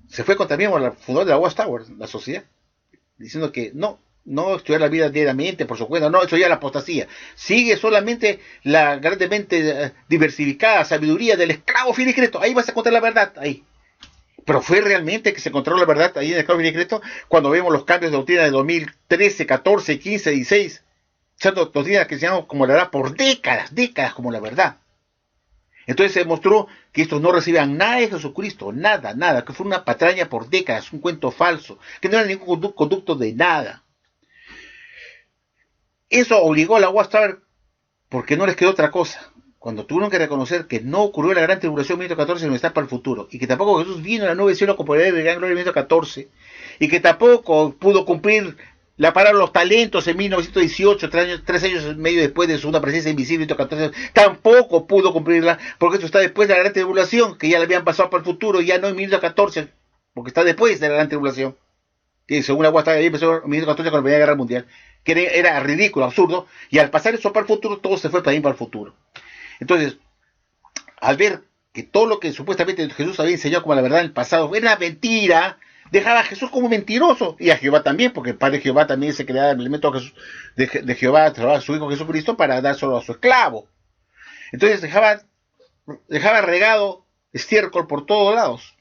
Speaker 2: Se fue contra mí el fundador de la Watchtower, la sociedad, diciendo que no estudiar la vida diariamente por su cuenta, no, eso ya es la apostasía. Sigue solamente la grandemente diversificada sabiduría del esclavo fiel y discreto. Ahí vas a encontrar la verdad, ahí. Pero fue realmente que se encontró la verdad ahí en el esclavo fiel y discreto, cuando vemos los cambios de doctrina de 2013, 14, 15, 16. Son doctrinas que se llaman como la verdad por décadas como la verdad. Entonces se demostró que estos no recibían nada de Jesucristo, nada, que fue una patraña por décadas, un cuento falso, que no era ningún conducto de nada. Eso obligó a la Watchtower, porque no les quedó otra cosa. Cuando tuvieron que reconocer que no ocurrió la gran tribulación en 1914, sino está para el futuro, y que tampoco Jesús vino a la nube del cielo con poder de gran gloria en 1914, y que tampoco pudo cumplir la palabra de los talentos en 1918, 3 años y medio después de su segunda presencia invisible en 1914, tampoco pudo cumplirla, porque esto está después de la gran tribulación, que ya le habían pasado para el futuro, ya no en 1914, porque está después de la gran tribulación, que según la Watchtower había empezado en 1914 con la Primera Guerra Mundial, que era ridículo, absurdo, y al pasar eso para el futuro, todo se fue también para el futuro. Entonces, al ver que todo lo que supuestamente Jesús había enseñado como la verdad en el pasado era mentira, dejaba a Jesús como mentiroso, y a Jehová también, porque el Padre Jehová también se creaba el elemento de Jehová a su Hijo Jesucristo para dar solo a su esclavo. Entonces dejaba regado estiércol por todos lados.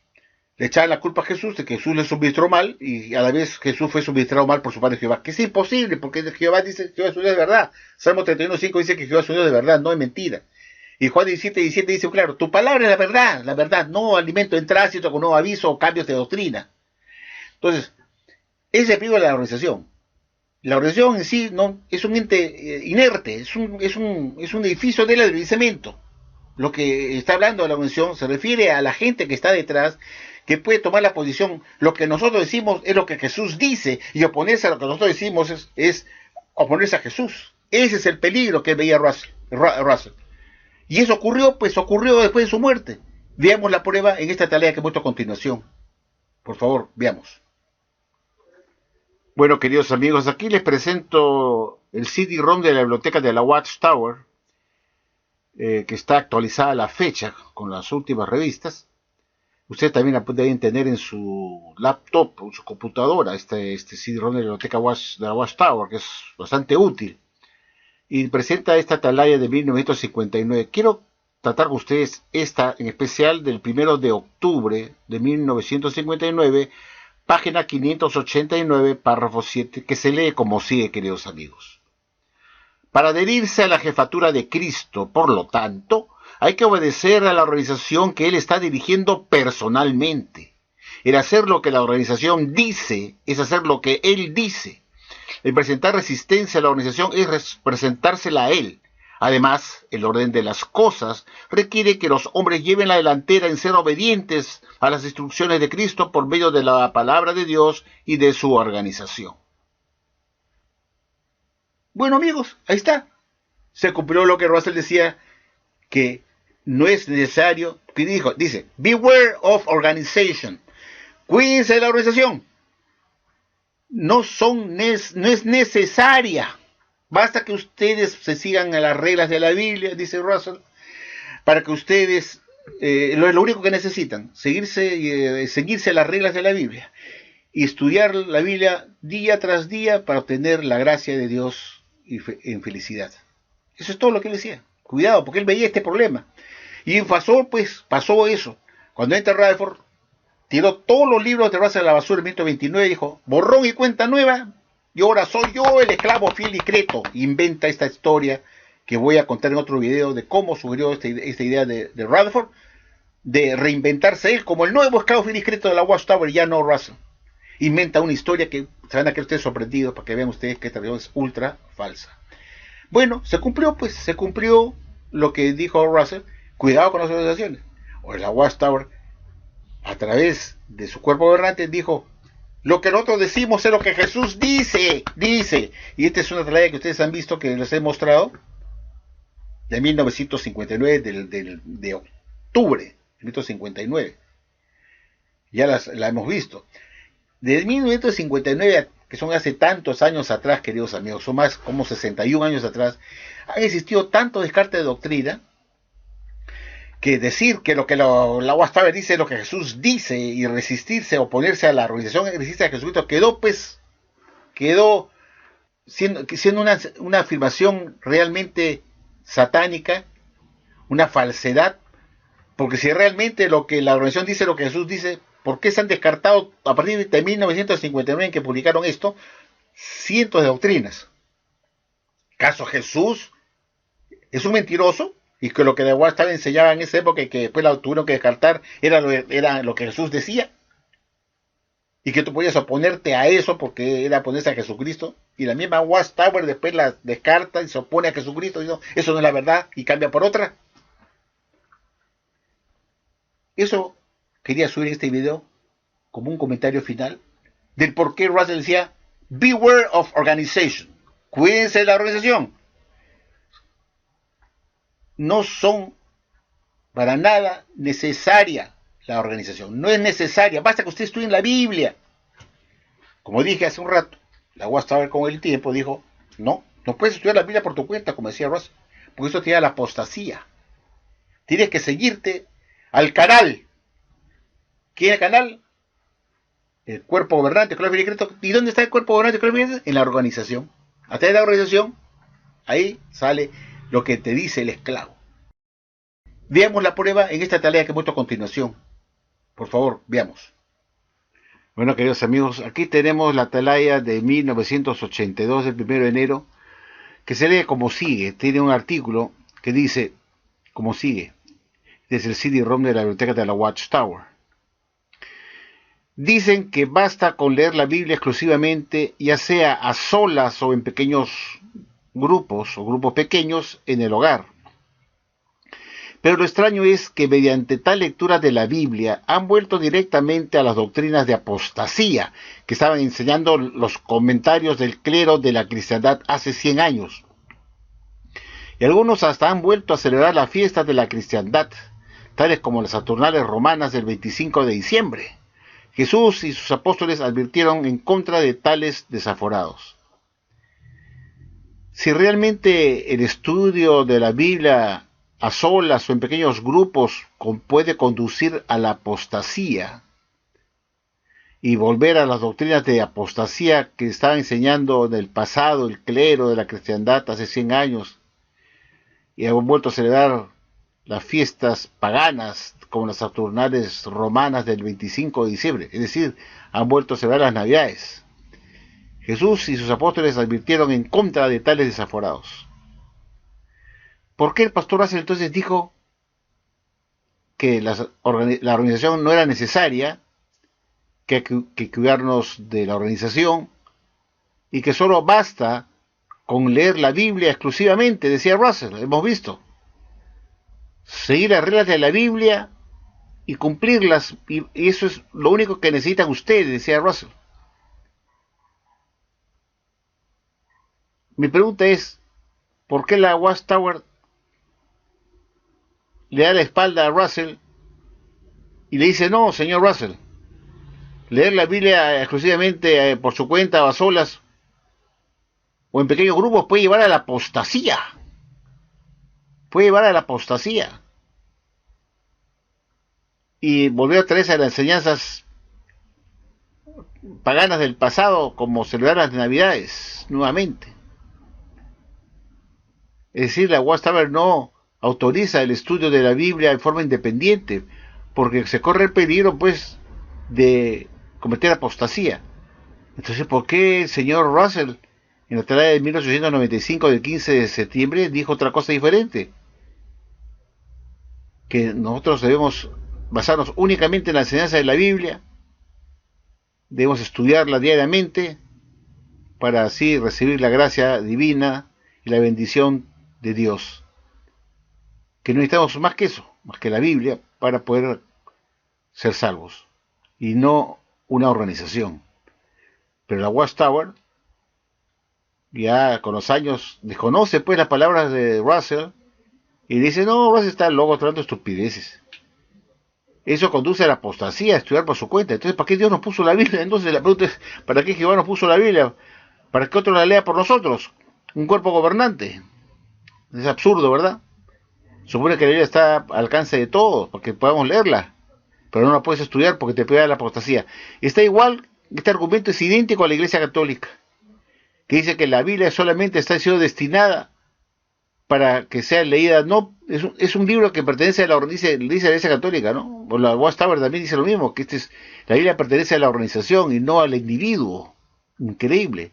Speaker 2: Le echaban la culpa a Jesús de que Jesús le suministró mal, y a la vez Jesús fue suministrado mal por su padre Jehová, que es imposible, porque Jehová dice, Jehová es un Dios de verdad. Salmo 31:5 dice que Jehová es un Dios de verdad, no es mentira. Y Juan 17:17 dice, claro, tu palabra es la verdad, no alimento en tránsito con nuevo aviso o cambios de doctrina. Entonces, ese es el peligro de la organización. La organización en sí no es un ente inerte, es un edificio del advenimiento. Lo que está hablando de la organización se refiere a la gente que está detrás, que puede tomar la posición. Lo que nosotros decimos es lo que Jesús dice, y oponerse a lo que nosotros decimos es oponerse a Jesús. Ese es el peligro que veía Russell. Y eso ocurrió después de su muerte. Veamos la prueba en esta tarea que muestro a continuación. Por favor, veamos. Bueno, queridos amigos, aquí les presento el CD-ROM de la biblioteca de la Watchtower, que está actualizada a la fecha con las últimas revistas. Ustedes también la pueden tener en su laptop o en su computadora, este CD-ROM de la biblioteca de la Watchtower, que es bastante útil. Y presenta esta atalaya de 1959. Quiero tratar con ustedes esta en especial del 1 de octubre de 1959, página 589, párrafo 7, que se lee como sigue, queridos amigos. Para adherirse a la jefatura de Cristo, por lo tanto, hay que obedecer a la organización que Él está dirigiendo personalmente. El hacer lo que la organización dice es hacer lo que Él dice. El presentar resistencia a la organización es presentársela a Él. Además, el orden de las cosas requiere que los hombres lleven la delantera en ser obedientes a las instrucciones de Cristo por medio de la palabra de Dios y de su organización. Bueno, amigos, ahí está. Se cumplió lo que Russell decía, que no es necesario, que dice, beware of organization. Cuídense de la organización. No es necesaria. Basta que ustedes se sigan a las reglas de la Biblia, dice Russell, para que ustedes, lo único que necesitan, seguirse a las reglas de la Biblia y estudiar la Biblia día tras día para obtener la gracia de Dios en felicidad. Eso es todo lo que él decía. Cuidado, porque él veía este problema. Y pasó eso. Cuando entra Rutherford, tiró todos los libros de Russell a la basura en 1929 y dijo, borrón y cuenta nueva, y ahora soy yo el esclavo fiel y discreto. Inventa esta historia que voy a contar en otro video de cómo surgió esta idea de Rutherford, de reinventarse él como el nuevo esclavo fiel y discreto de la Watchtower, y ya no Russell. Inventa una historia que se van a quedar ustedes sorprendidos para que vean ustedes que esta versión es ultra falsa. Bueno, se cumplió lo que dijo Russell. Cuidado con las organizaciones. O la Watchtower, a través de su cuerpo gobernante, dijo, lo que nosotros decimos es lo que Jesús dice. Y esta es una atalaya que ustedes han visto, que les he mostrado, de 1959, de octubre de 1959. Ya la hemos visto. De 1959, que son hace tantos años atrás, queridos amigos, son más como 61 años atrás, ha existido tanto descarte de doctrina, que decir que lo que la Watchtower dice es lo que Jesús dice, y resistirse, oponerse a la organización, resistirse a Jesucristo, quedó siendo una afirmación realmente satánica, una falsedad, porque si realmente lo que la organización dice es lo que Jesús dice, ¿por qué se han descartado a partir de 1959 en que publicaron esto cientos de doctrinas? ¿Acaso Jesús es un mentiroso? Y que lo que la Watchtower enseñaba en esa época y que después la tuvieron que descartar era lo que Jesús decía. Y que tú podías oponerte a eso porque era oponerse a Jesucristo. Y la misma Watchtower después la descarta y se opone a Jesucristo. Y no, eso no es la verdad y cambia por otra. Eso quería subir este video como un comentario final del por qué Russell decía, beware of organization. Cuídense de la organización. No son para nada necesaria la organización. No es necesaria. Basta que ustedes estudien la Biblia. Como dije hace un rato, la Watchtower con el tiempo dijo, no puedes estudiar la Biblia por tu cuenta, como decía Russell, porque eso te da la apostasía. Tienes que seguirte al canal. ¿Quién es el canal? El cuerpo gobernante, el decreto. ¿Y dónde está el cuerpo gobernante? En la organización. A través de la organización, ahí sale lo que te dice el esclavo. Veamos la prueba en esta tarea que muestro a continuación. Por favor, veamos. Bueno, queridos amigos, aquí tenemos la atalaya de 1982, del 1 de enero, que se lee como sigue. Tiene un artículo que dice como sigue, desde el CD-ROM de la biblioteca de la Watchtower. Dicen que basta con leer la Biblia exclusivamente, ya sea a solas o en pequeños grupos o grupos pequeños en el hogar. Pero lo extraño es que mediante tal lectura de la Biblia han vuelto directamente a las doctrinas de apostasía que estaban enseñando los comentarios del clero de la cristiandad hace 100 años. Y algunos hasta han vuelto a celebrar las fiestas de la cristiandad, tales como las Saturnales romanas del 25 de diciembre. Jesús y sus apóstoles advirtieron en contra de tales desaforados. Si realmente el estudio de la Biblia a solas o en pequeños grupos puede conducir a la apostasía y volver a las doctrinas de apostasía que estaba enseñando en el pasado el clero de la cristiandad hace 100 años, y han vuelto a celebrar las fiestas paganas como las Saturnales romanas del 25 de diciembre, es decir, han vuelto a celebrar las Navidades. Jesús y sus apóstoles advirtieron en contra de tales desaforados. ¿Por qué el pastor Russell entonces dijo que la organización no era necesaria, que hay que cuidarnos de la organización y que solo basta con leer la Biblia exclusivamente? Decía Russell, hemos visto. Seguir las reglas de la Biblia y cumplirlas, y eso es lo único que necesitan ustedes, decía Russell. Mi pregunta es, ¿por qué la Watchtower le da la espalda a Russell y le dice: no, señor Russell, leer la Biblia exclusivamente por su cuenta o a solas o en pequeños grupos puede llevar a la apostasía? Puede llevar a la apostasía y volver a traerse a las enseñanzas paganas del pasado, como celebrar las Navidades nuevamente. Es decir, la Watchtower no autoriza el estudio de la Biblia de forma independiente, porque se corre el peligro, pues, de cometer apostasía. Entonces, ¿por qué el señor Russell, en la atalaya de 1895 del 15 de septiembre, dijo otra cosa diferente? Que nosotros debemos basarnos únicamente en la enseñanza de la Biblia, debemos estudiarla diariamente, para así recibir la gracia divina y la bendición de Dios. Que no necesitamos más que eso, más que la Biblia, para poder ser salvos, y no una organización. Pero la Watchtower, ya con los años, desconoce pues las palabras de Russell, y dice: no, Russell está loco, tratando estupideces. Eso conduce a la apostasía, a estudiar por su cuenta. Entonces, ¿para qué Dios nos puso la Biblia? Entonces la pregunta es: ¿para qué Jehová nos puso la Biblia? ¿Para que otro la lea por nosotros? Un cuerpo gobernante. Es absurdo, ¿verdad? Supone que la Biblia está al alcance de todos, porque podamos leerla, pero no la puedes estudiar porque te puede dar la apostasía. Está igual, este argumento es idéntico a la Iglesia Católica, que dice que la Biblia solamente está siendo destinada para que sea leída. No, es un libro que pertenece a la organización, dice la Iglesia Católica, ¿no? O la Watchtower también dice lo mismo, que la Biblia pertenece a la organización y no al individuo. Increíble.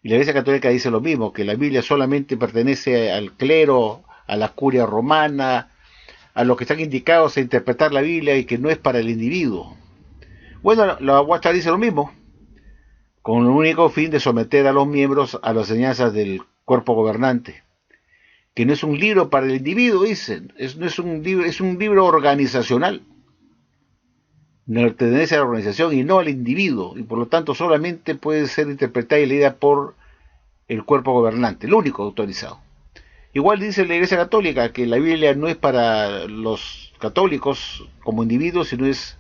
Speaker 2: Y la Iglesia Católica dice lo mismo, que la Biblia solamente pertenece al clero, a la curia romana, a los que están indicados a interpretar la Biblia, y que no es para el individuo. Bueno, la Watchtower dice lo mismo, con el único fin de someter a los miembros a las enseñanzas del cuerpo gobernante, que no es un libro para el individuo, dicen, no es un libro, es un libro organizacional, no pertenece a la organización y no al individuo, y por lo tanto solamente puede ser interpretada y leída por el cuerpo gobernante, el único autorizado. Igual dice la Iglesia Católica que la Biblia no es para los católicos como individuos, sino es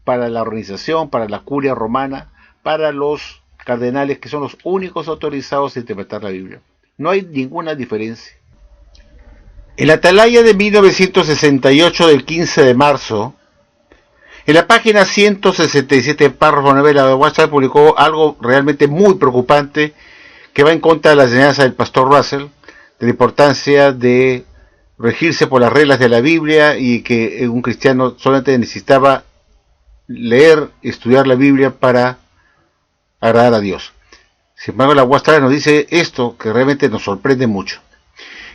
Speaker 2: para la organización, para la curia romana, para los cardenales, que son los únicos autorizados a interpretar la Biblia. No hay ninguna diferencia. En la atalaya de 1968 del 15 de marzo, en la página 167, párrafo 9, la Watchtower publicó algo realmente muy preocupante que va en contra de la enseñanza del pastor Russell, de la importancia de regirse por las reglas de la Biblia, y que un cristiano solamente necesitaba leer, estudiar la Biblia para agradar a Dios. Sin embargo, la Watchtower nos dice esto que realmente nos sorprende mucho.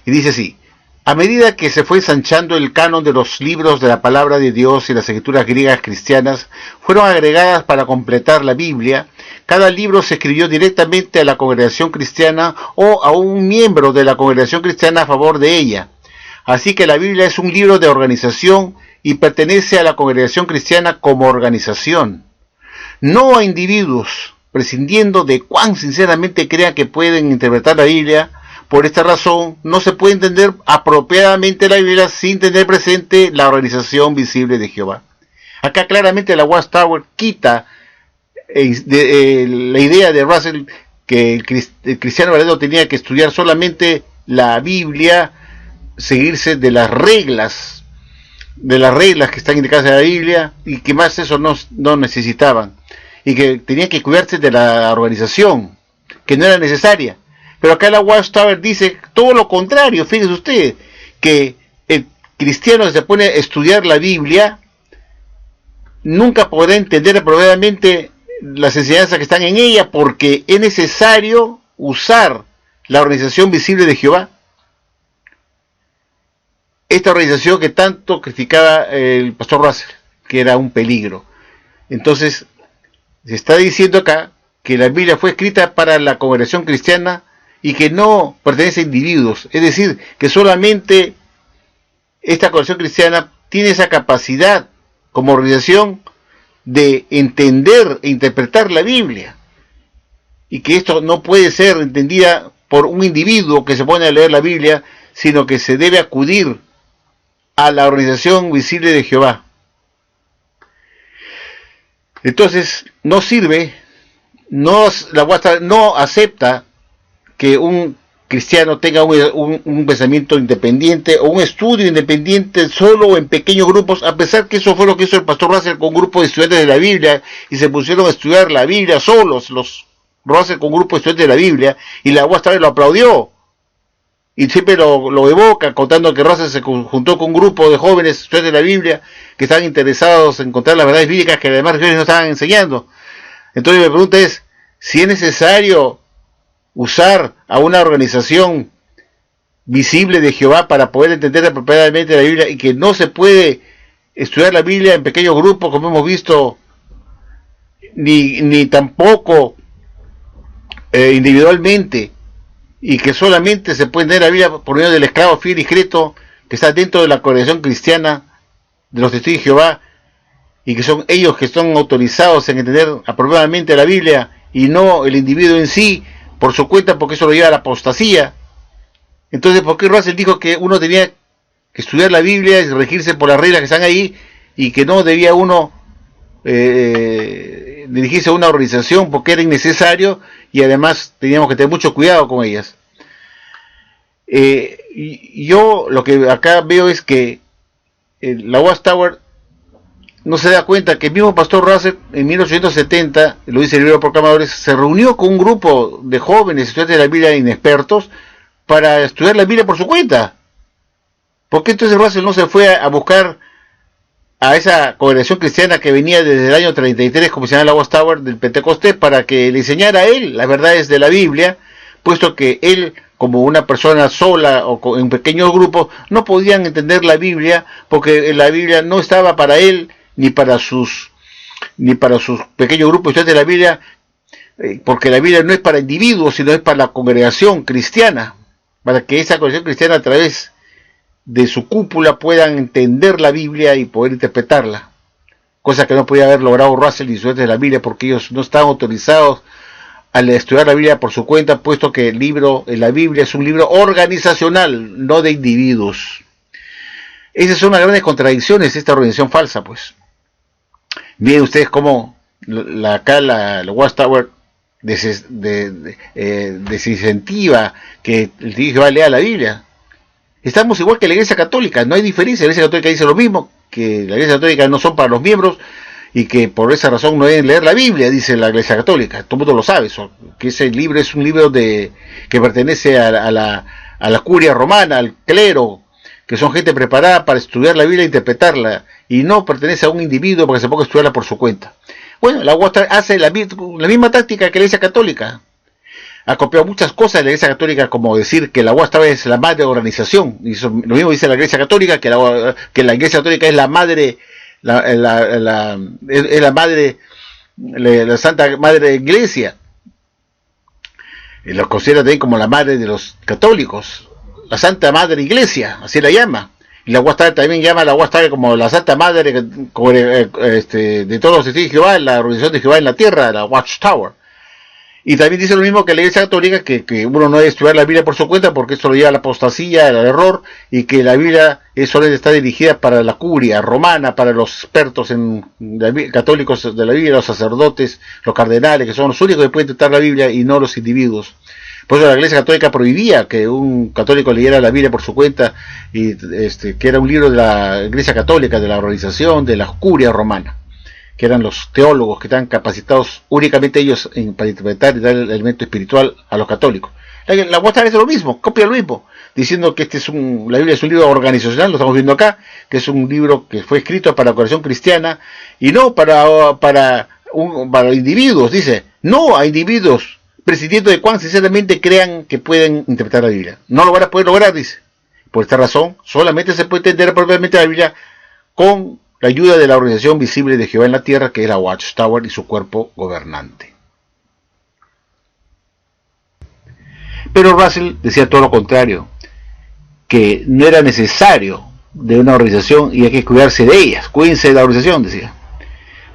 Speaker 2: Y dice así: a medida que se fue ensanchando el canon de los libros de la palabra de Dios y las escrituras griegas cristianas fueron agregadas para completar la Biblia, cada libro se escribió directamente a la congregación cristiana o a un miembro de la congregación cristiana a favor de ella. Así que la Biblia es un libro de organización y pertenece a la congregación cristiana como organización, no a individuos, prescindiendo de cuán sinceramente crean que pueden interpretar la Biblia. Por esta razón, no se puede entender apropiadamente la Biblia sin tener presente la organización visible de Jehová. Acá claramente la Watchtower quita la idea de Russell que el cristiano verdadero tenía que estudiar solamente la Biblia, seguirse de las reglas que están indicadas en la Biblia, y que más eso no necesitaban, y que tenían que cuidarse de la organización, que no era necesaria. Pero acá la Watchtower dice todo lo contrario. Fíjese usted que el cristiano que se pone a estudiar la Biblia nunca podrá entender apropiadamente las enseñanzas que están en ella, porque es necesario usar la organización visible de Jehová. Esta organización que tanto criticaba el pastor Russell, que era un peligro. Entonces, se está diciendo acá que la Biblia fue escrita para la congregación cristiana y que no pertenece a individuos. Es decir, que solamente esta congregación cristiana tiene esa capacidad como organización de entender e interpretar la Biblia, y que esto no puede ser entendida por un individuo que se pone a leer la Biblia, sino que se debe acudir a la organización visible de Jehová. Entonces, no sirve, la Watchtower no acepta que un cristiano tenga un pensamiento independiente o un estudio independiente solo en pequeños grupos, a pesar que eso fue lo que hizo el pastor Russell con un grupo de estudiantes de la Biblia, y se pusieron a estudiar la Biblia solos, los Russell con un grupo de estudiantes de la Biblia, y la Watchtower lo aplaudió, y siempre lo evoca, contando que Russell se juntó con un grupo de jóvenes estudiantes de la Biblia que estaban interesados en encontrar las verdades bíblicas que además los no estaban enseñando. Entonces mi pregunta es, si es necesario usar a una organización visible de Jehová para poder entender apropiadamente la Biblia, y que no se puede estudiar la Biblia en pequeños grupos como hemos visto, ni tampoco individualmente, y que solamente se puede entender la Biblia por medio del esclavo fiel y discreto que está dentro de la congregación cristiana de los testigos de Jehová, y que son ellos que están autorizados en entender apropiadamente la Biblia y no el individuo en sí por su cuenta, porque eso lo lleva a la apostasía. Entonces, ¿por qué Russell dijo que uno tenía que estudiar la Biblia y regirse por las reglas que están ahí, y que no debía uno dirigirse a una organización porque era innecesario, y además teníamos que tener mucho cuidado con ellas? Yo lo que acá veo es que la Watchtower no se da cuenta que el mismo pastor Russell en 1870, lo dice el libro de Proclamadores, se reunió con un grupo de jóvenes estudiantes de la Biblia inexpertos para estudiar la Biblia por su cuenta. ¿Por qué entonces Russell no se fue a buscar a esa congregación cristiana que venía desde el año 33, como se llama la Watchtower del Pentecostés, para que le enseñara a él las verdades de la Biblia, puesto que él, como una persona sola o en pequeños grupos, no podían entender la Biblia, porque la Biblia no estaba para él ni para sus pequeños grupos de la Biblia, porque la Biblia no es para individuos, sino es para la congregación cristiana, para que esa congregación cristiana a través de su cúpula puedan entender la Biblia y poder interpretarla, cosa que no podía haber logrado Russell y sus estudiantes de la Biblia, porque ellos no estaban autorizados a estudiar la Biblia por su cuenta, puesto que la Biblia es un libro organizacional, no de individuos. Esas son las grandes contradicciones de esta organización falsa, pues. Miren ustedes cómo la Watchtower desincentiva que el Jehová lea la Biblia. Estamos igual que la Iglesia Católica, no hay diferencia. La Iglesia Católica dice lo mismo, que la Iglesia Católica no son para los miembros, y que por esa razón no deben leer la Biblia, dice la Iglesia Católica. Todo el mundo lo sabe, eso, que ese libro es un libro que pertenece a la curia romana, al clero, que son gente preparada para estudiar la Biblia e interpretarla, y no pertenece a un individuo porque se puede estudiarla por su cuenta. Bueno, la UAS hace la misma táctica que la Iglesia Católica. Ha copiado muchas cosas de la Iglesia Católica, como decir que la UAS es la madre organización. Y eso, lo mismo dice la Iglesia Católica, que la Iglesia Católica es la madre, es la madre, la Santa Madre Iglesia. Y los considera también como la madre de los católicos, la Santa Madre Iglesia, así la llama. Y la UAS también llama a la UAS como la Santa Madre de todos los testigos de Jehová, la organización de Jehová en la tierra, la Watchtower. Y también dice lo mismo que la Iglesia Católica, que uno no debe estudiar la Biblia por su cuenta porque esto lo lleva a la apostasía, al error, y que la Biblia solo está dirigida para la curia romana, para los expertos católicos de la Biblia, los sacerdotes, los cardenales, que son los únicos que pueden tratar la Biblia y no los individuos. Por eso la Iglesia Católica prohibía que un católico leyera la Biblia por su cuenta, y que era un libro de la Iglesia Católica, de la organización, de la curia romana, que eran los teólogos que están capacitados únicamente ellos para interpretar y dar el elemento espiritual a los católicos. La UAS hace lo mismo, copia lo mismo, diciendo que la Biblia es un libro organizacional, lo estamos viendo acá, que es un libro que fue escrito para la colección cristiana y no para individuos, dice, no a individuos, prescindiendo de cuán sinceramente crean que pueden interpretar la Biblia. No lo van a poder lograr, dice. Por esta razón, solamente se puede entender propiamente la Biblia con la ayuda de la organización visible de Jehová en la tierra, que es la Watchtower y su cuerpo gobernante. Pero Russell decía todo lo contrario, que no era necesario de una organización y hay que cuidarse de ellas. Cuídense de la organización, decía.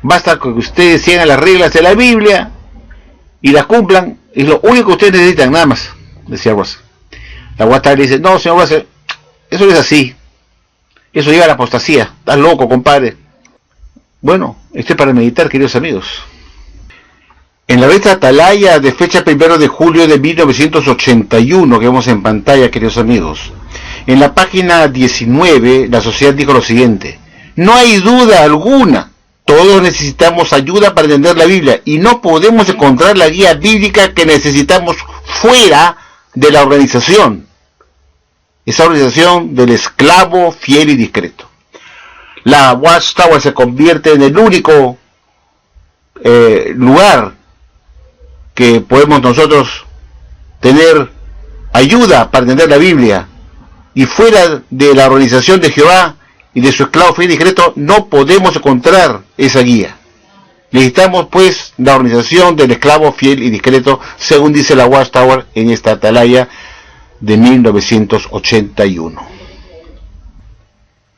Speaker 2: Basta que ustedes sigan las reglas de la Biblia y las cumplan, es lo único que ustedes necesitan, nada más, decía Russell. La Watchtower le dice, no, señor Russell, eso no es así. Eso lleva a la apostasía. Estás loco, compadre. Bueno, esto es para meditar, queridos amigos. En la revista Atalaya de fecha 1 de julio de 1981, que vemos en pantalla, queridos amigos, en la página 19, la sociedad dijo lo siguiente: no hay duda alguna, todos necesitamos ayuda para entender la Biblia y no podemos encontrar la guía bíblica que necesitamos fuera de la organización. Esa organización del esclavo fiel y discreto. La Watchtower se convierte en el único lugar que podemos nosotros tener ayuda para entender la Biblia, y fuera de la organización de Jehová y de su esclavo fiel y discreto no podemos encontrar esa guía. Necesitamos pues la organización del esclavo fiel y discreto, según dice la Watchtower en esta Atalaya de 1981.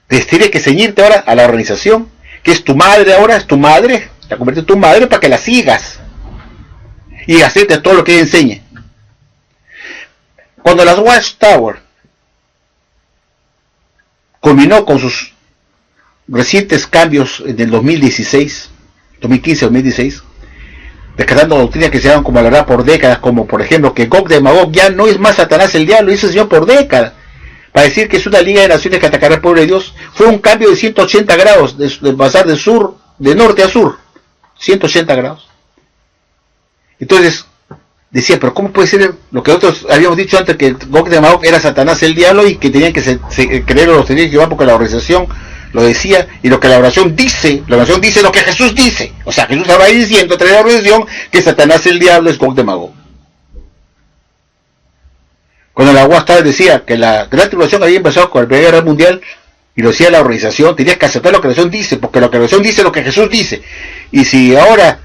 Speaker 2: Tienes que ceñirte ahora a la organización, que es tu madre ahora, es tu madre, la convierte en tu madre para que la sigas y aceptes todo lo que ella enseñe. Cuando la Watchtower culminó con sus recientes cambios en el 2015-2016, descartando doctrinas que se daban como la verdad por décadas, como por ejemplo que Gog de Magog ya no es más Satanás el diablo, hizo el Señor por décadas, para decir que es una liga de naciones que atacará al pueblo de Dios. Fue un cambio de 180 grados, de pasar de norte a sur, 180 grados. Entonces decía, pero ¿cómo puede ser lo que nosotros habíamos dicho antes, que Gog de Magog era Satanás el diablo y que tenían que creer los tenían que llevar porque la organización lo decía, y lo que la oración dice lo que Jesús dice. O sea, Jesús estaba ahí diciendo, trae la oración, que Satanás el diablo es Gog de Magog. Cuando la Watchtower decía que la gran tribulación había empezado con la Primera Guerra Mundial, y lo decía la organización, tenías que aceptar lo que la oración dice, porque lo que la oración dice lo que Jesús dice. Y si ahora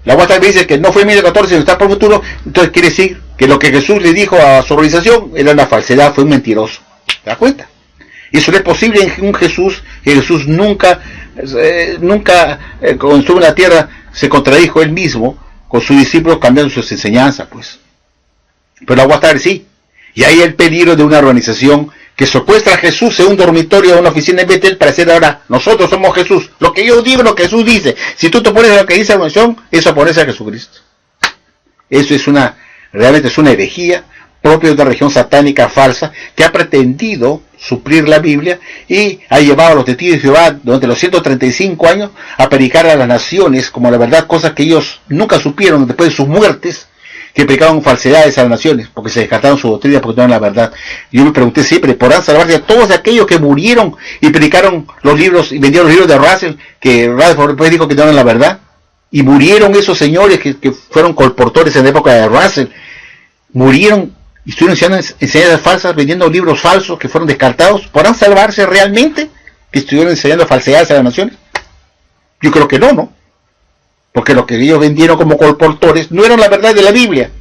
Speaker 2: la Watchtower dice que no fue en 1914, sino está por el futuro, entonces quiere decir que lo que Jesús le dijo a su organización era una falsedad, fue un mentiroso. ¿Te das cuenta? Y eso no es posible en un Jesús, que Jesús nunca cuando estuvo en la tierra se contradijo él mismo con sus discípulos cambiando sus enseñanzas, pues. Pero la Watchtower sí. Y hay el peligro de una organización que secuestra a Jesús en un dormitorio o una oficina en Betel para decir ahora, nosotros somos Jesús. Lo que yo digo, lo que Jesús dice. Si tú te pones a lo que dice la organización, eso oponerse a Jesucristo. Eso es realmente es una herejía propia de una religión satánica falsa que ha pretendido suplir la Biblia y ha llevado a los testigos de Jehová durante los 135 años a predicar a las naciones como la verdad, cosas que ellos nunca supieron después de sus muertes, que predicaban falsedades a las naciones, porque se descartaron su doctrina, porque no eran la verdad. Y yo me pregunté siempre, ¿podrán salvarse a todos aquellos que murieron y predicaron los libros, y vendieron los libros de Russell, que Rutherford después dijo que no eran la verdad? Y murieron esos señores que fueron colportores en la época de Russell, murieron y estuvieron enseñando falsas, vendiendo libros falsos que fueron descartados. ¿Podrán salvarse realmente que estuvieron enseñando falsedades a las naciones? Yo creo que no. Porque lo que ellos vendieron como colportores no eran la verdad de la Biblia.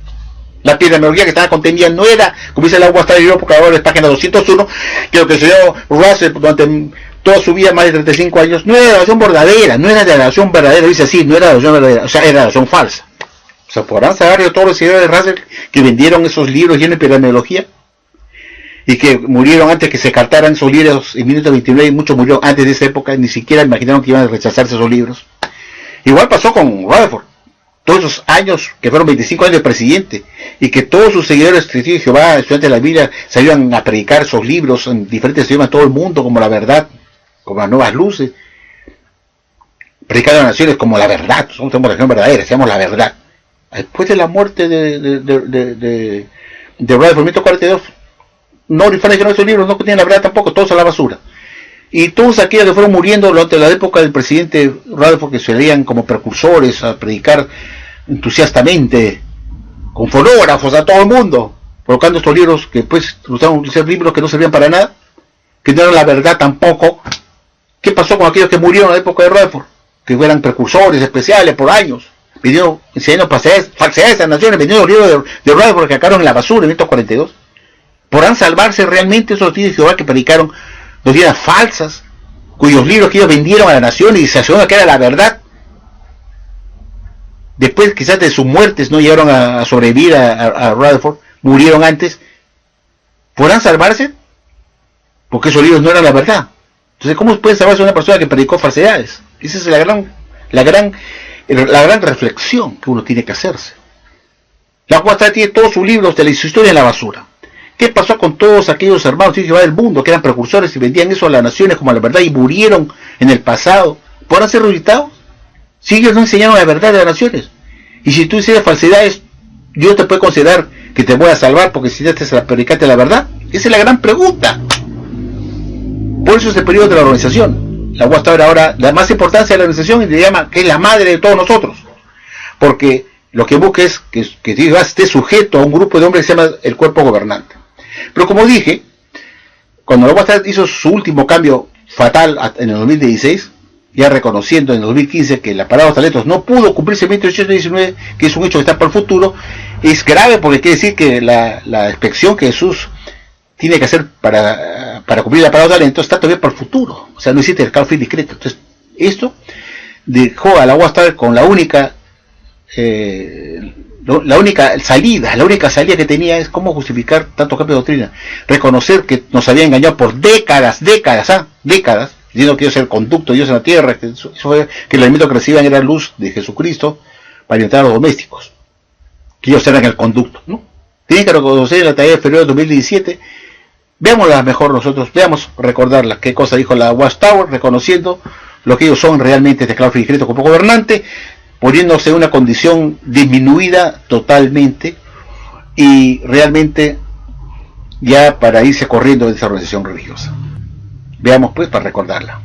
Speaker 2: La epidemiología que estaba contenida no era, como dice el agua hasta el porque ahora es página 201, que lo que enseñó Russell durante toda su vida, más de 35 años, no era la oración verdadera, no era de la oración verdadera, dice así, no era la oración verdadera, o sea, era la oración falsa. O sea, podrán saber de todos los seguidores de Russell que vendieron esos libros llenos de epidemiología y que murieron antes que se cartaran esos libros en 1929, y muchos murieron antes de esa época, ni siquiera imaginaron que iban a rechazarse esos libros. Igual pasó con Rutherford, todos esos años, que fueron 25 años de presidente, y que todos sus seguidores testigos de Jehová, estudiantes de la Biblia, salían a predicar esos libros en diferentes idiomas en todo el mundo, como la verdad, como las nuevas luces, predicando a las naciones como la verdad, somos la religión verdadera, seamos la verdad. Después de la muerte de Rutherford en 1942, no dijeron esos libros, no contienen la verdad tampoco, todos a la basura. Y todos aquellos que fueron muriendo durante la época del presidente Rutherford, que se veían como precursores a predicar entusiastamente, con fonógrafos a todo el mundo, colocando estos libros que después usaron libros que no servían para nada, que no eran la verdad tampoco. ¿Qué pasó con aquellos que murieron en la época de Rutherford? Que fueran precursores especiales por años, enseñando falsedades a las naciones, vendiendo los libros de Rutherford que sacaron en la basura en 1942. ¿Podrán salvarse realmente esos testigos de Jehová que predicaron doctrinas falsas, cuyos libros que ellos vendieron a la nación y se aseguraron que era la verdad? Después quizás de sus muertes no llegaron a sobrevivir a Rutherford, murieron antes. ¿Podrán salvarse? Porque esos libros no eran la verdad. Entonces, ¿cómo puede salvarse una persona que predicó falsedades? Esa es la gran reflexión que uno tiene que hacerse. La Guastra tiene todos sus libros de la historia en la basura. ¿Qué pasó con todos aquellos hermanos de Jehová del mundo que eran precursores y vendían eso a las naciones como la verdad y murieron en el pasado? ¿Podrán ser resucitados? Si ellos no enseñaron la verdad de las naciones. Y si tú enseñas falsedades, Dios te puede considerar que te voy a salvar porque si te predicaste la verdad. Esa es la gran pregunta. Por eso es el periodo de la organización. La Guastra ahora la más importancia de la organización y le llama que es la madre de todos nosotros. Porque lo que busca es que Dios esté sujeto a un grupo de hombres que se llama el cuerpo gobernante. Pero como dije, cuando la Guastra hizo su último cambio fatal en el 2016, ya reconociendo en el 2015 que la palabra de los talentos no pudo cumplirse en 2018-19, que es un hecho que está para el futuro, es grave porque quiere decir que la inspección que Jesús tiene que hacer para cumplir la palabra de los talentos está todavía para el futuro. O sea, no existe el cálculo discreto. Entonces, esto dejó a la Guastra con la única salida que tenía es cómo justificar tanto cambio de doctrina, reconocer que nos había engañado por décadas, diciendo que Dios era el conducto de Dios en la tierra, que el alimento que recibían era luz de Jesucristo para alimentar a los domésticos, que ellos eran el conducto, ¿no? Tienen que reconocer en la tarea de febrero de 2017, veámosla mejor nosotros, recordarla, qué cosa dijo la Watchtower, reconociendo lo que ellos son realmente de esclavo discreto como gobernante, poniéndose en una condición disminuida totalmente y realmente ya para irse corriendo de esa organización religiosa. Veamos pues para recordarla.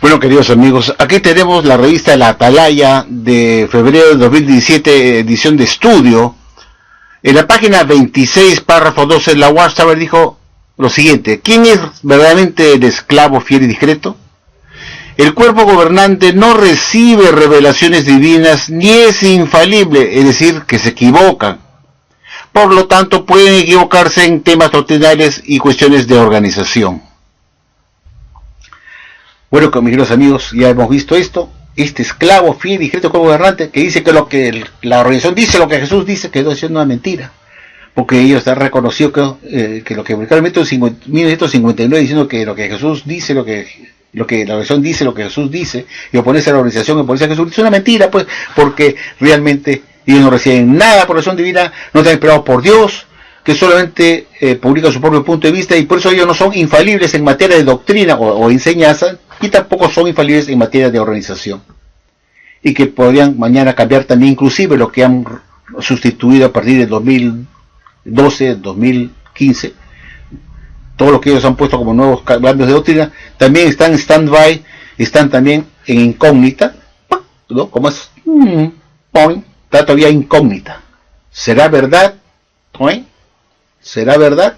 Speaker 2: Bueno, queridos amigos, aquí tenemos la revista La Atalaya de febrero de 2017, edición de estudio. En la página 26, párrafo 12, la Watchtower dijo lo siguiente: ¿quién es verdaderamente el esclavo fiel y discreto? El cuerpo gobernante no recibe revelaciones divinas ni es infalible, es decir, que se equivocan. Por lo tanto, pueden equivocarse en temas doctrinales y cuestiones de organización. Bueno, mis queridos amigos, ya hemos visto esto. Este esclavo fiel y discreto cuerpo gobernante que dice que lo que la organización dice, lo que Jesús dice, que es una mentira. Porque ellos han reconocido que lo que publicaron en 1959 diciendo que lo que Jesús dice, lo que la organización dice, lo que Jesús dice, y oponerse a la organización y oponerse a Jesús, es una mentira, pues, porque realmente ellos no reciben nada por oración divina, no están inspirados por Dios, que solamente publican su propio punto de vista, y por eso ellos no son infalibles en materia de doctrina o enseñanza, y tampoco son infalibles en materia de organización. Y que podrían mañana cambiar también inclusive lo que han sustituido a partir del 2012, 2015. Todo lo que ellos han puesto como nuevos cambios de doctrina también están en stand-by, están también en incógnita, ¿no? Como es, está todavía incógnita. ¿Será verdad? ¿Será verdad?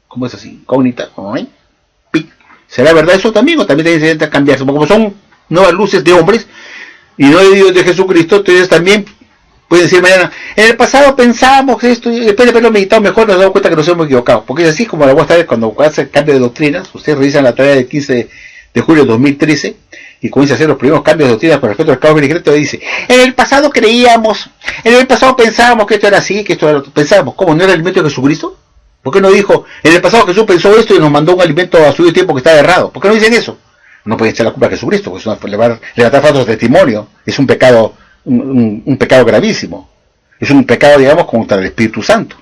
Speaker 2: ¿Cómo es así? Incógnita. ¿Será verdad eso también? ¿O también tiene que cambiarse? Como son nuevas luces de hombres y no de Dios, de Jesucristo, entonces también pueden decir mañana, en el pasado pensábamos esto, y después de haberlo meditado mejor nos damos cuenta que nos hemos equivocado. Porque es así como la voy a estar cuando hace cambio de doctrinas. Ustedes revisan la tarea del 15 de julio de 2013 y comienza a hacer los primeros cambios de doctrinas con respecto al caos secreto, y dice, en el pasado creíamos, en el pasado pensábamos que esto era así, que esto era otro. Pensábamos, ¿cómo? ¿No era el alimento de Jesucristo? ¿Por qué no dijo, en el pasado Jesús pensó esto y nos mandó un alimento a su tiempo que estaba errado? ¿Por qué no dicen eso? No pueden echar la culpa a Jesucristo, porque es levantar falsos testimonios, es un pecado, un pecado gravísimo. Es un pecado, digamos, contra el Espíritu Santo.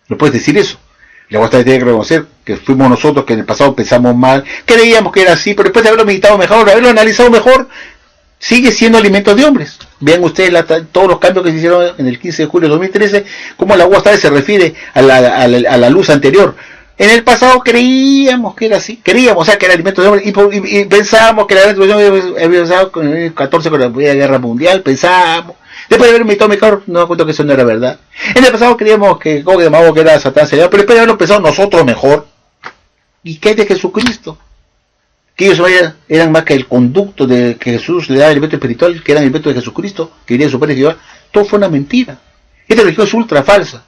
Speaker 2: No puedes decir eso. La vuestra tiene que reconocer que fuimos nosotros que en el pasado pensamos mal, creíamos que era así, pero después de haberlo meditado mejor, de haberlo analizado mejor, sigue siendo alimento de hombres. Vean ustedes todos los cambios que se hicieron en el 15 de julio de 2013, cómo la UASTAD se refiere a la luz anterior. En el pasado creíamos que era así, creíamos, o sea, que era alimento de hombres, y pensábamos que era alimento de hombres, empezado con el 14 con la Primera Guerra Mundial, pensábamos. Después de haber meditado mejor, nos damos cuenta que eso no era verdad. En el pasado creíamos que Gog de Magog era Satán, Señor, pero después de haberlo pensado nosotros mejor. ¿Y qué hay de Jesucristo? Que ellos eran más que el conducto de que Jesús le da el alimento espiritual, que era el alimento de Jesucristo, que iría a su Padre y llevar. Todo fue una mentira. Esta religión es ultra falsa.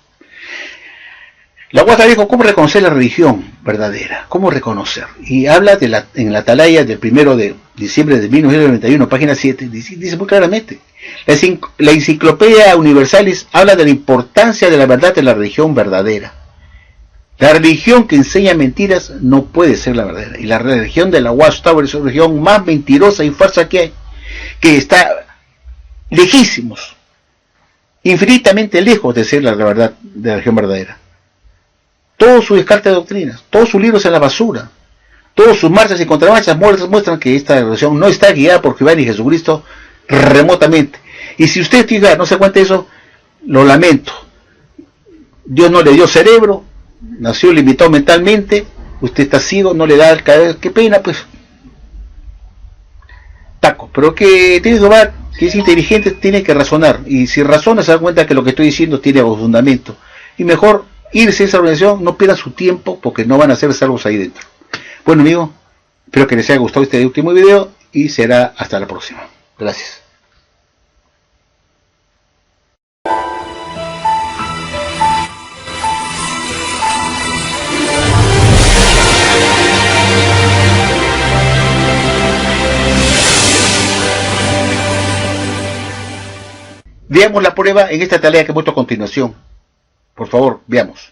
Speaker 2: La UASTAD dijo, ¿cómo reconocer la religión verdadera? ¿Cómo reconocer? Y habla en la atalaya del 1 de diciembre de 1991, página 7, dice muy claramente, la Enciclopedia Universalis habla de la importancia de la verdad de la religión verdadera. La religión que enseña mentiras no puede ser la verdadera. Y la religión de la Watchtower es la religión más mentirosa y falsa que hay, que está lejísimos, infinitamente lejos de ser la verdad de la religión verdadera. Todos sus descartes de doctrinas, todos sus libros en la basura, todas sus marchas y contramarchas muestran que esta religión no está guiada por Jehová ni Jesucristo remotamente. Y si usted no se cuenta eso, lo lamento. Dios no le dio cerebro, nació limitado mentalmente, usted está ciego, no le da el cabello, qué pena, pues. Taco, pero que tiene que tomar, que es inteligente, tiene que razonar. Y si razona se da cuenta que lo que estoy diciendo tiene fundamento. Y mejor irse a esa organización, no pierdan su tiempo porque no van a ser salvos ahí dentro. Bueno, amigos, espero que les haya gustado este último video y será hasta la próxima. Gracias. Veamos la prueba en esta tarea que he puesto a continuación. Por favor, veamos.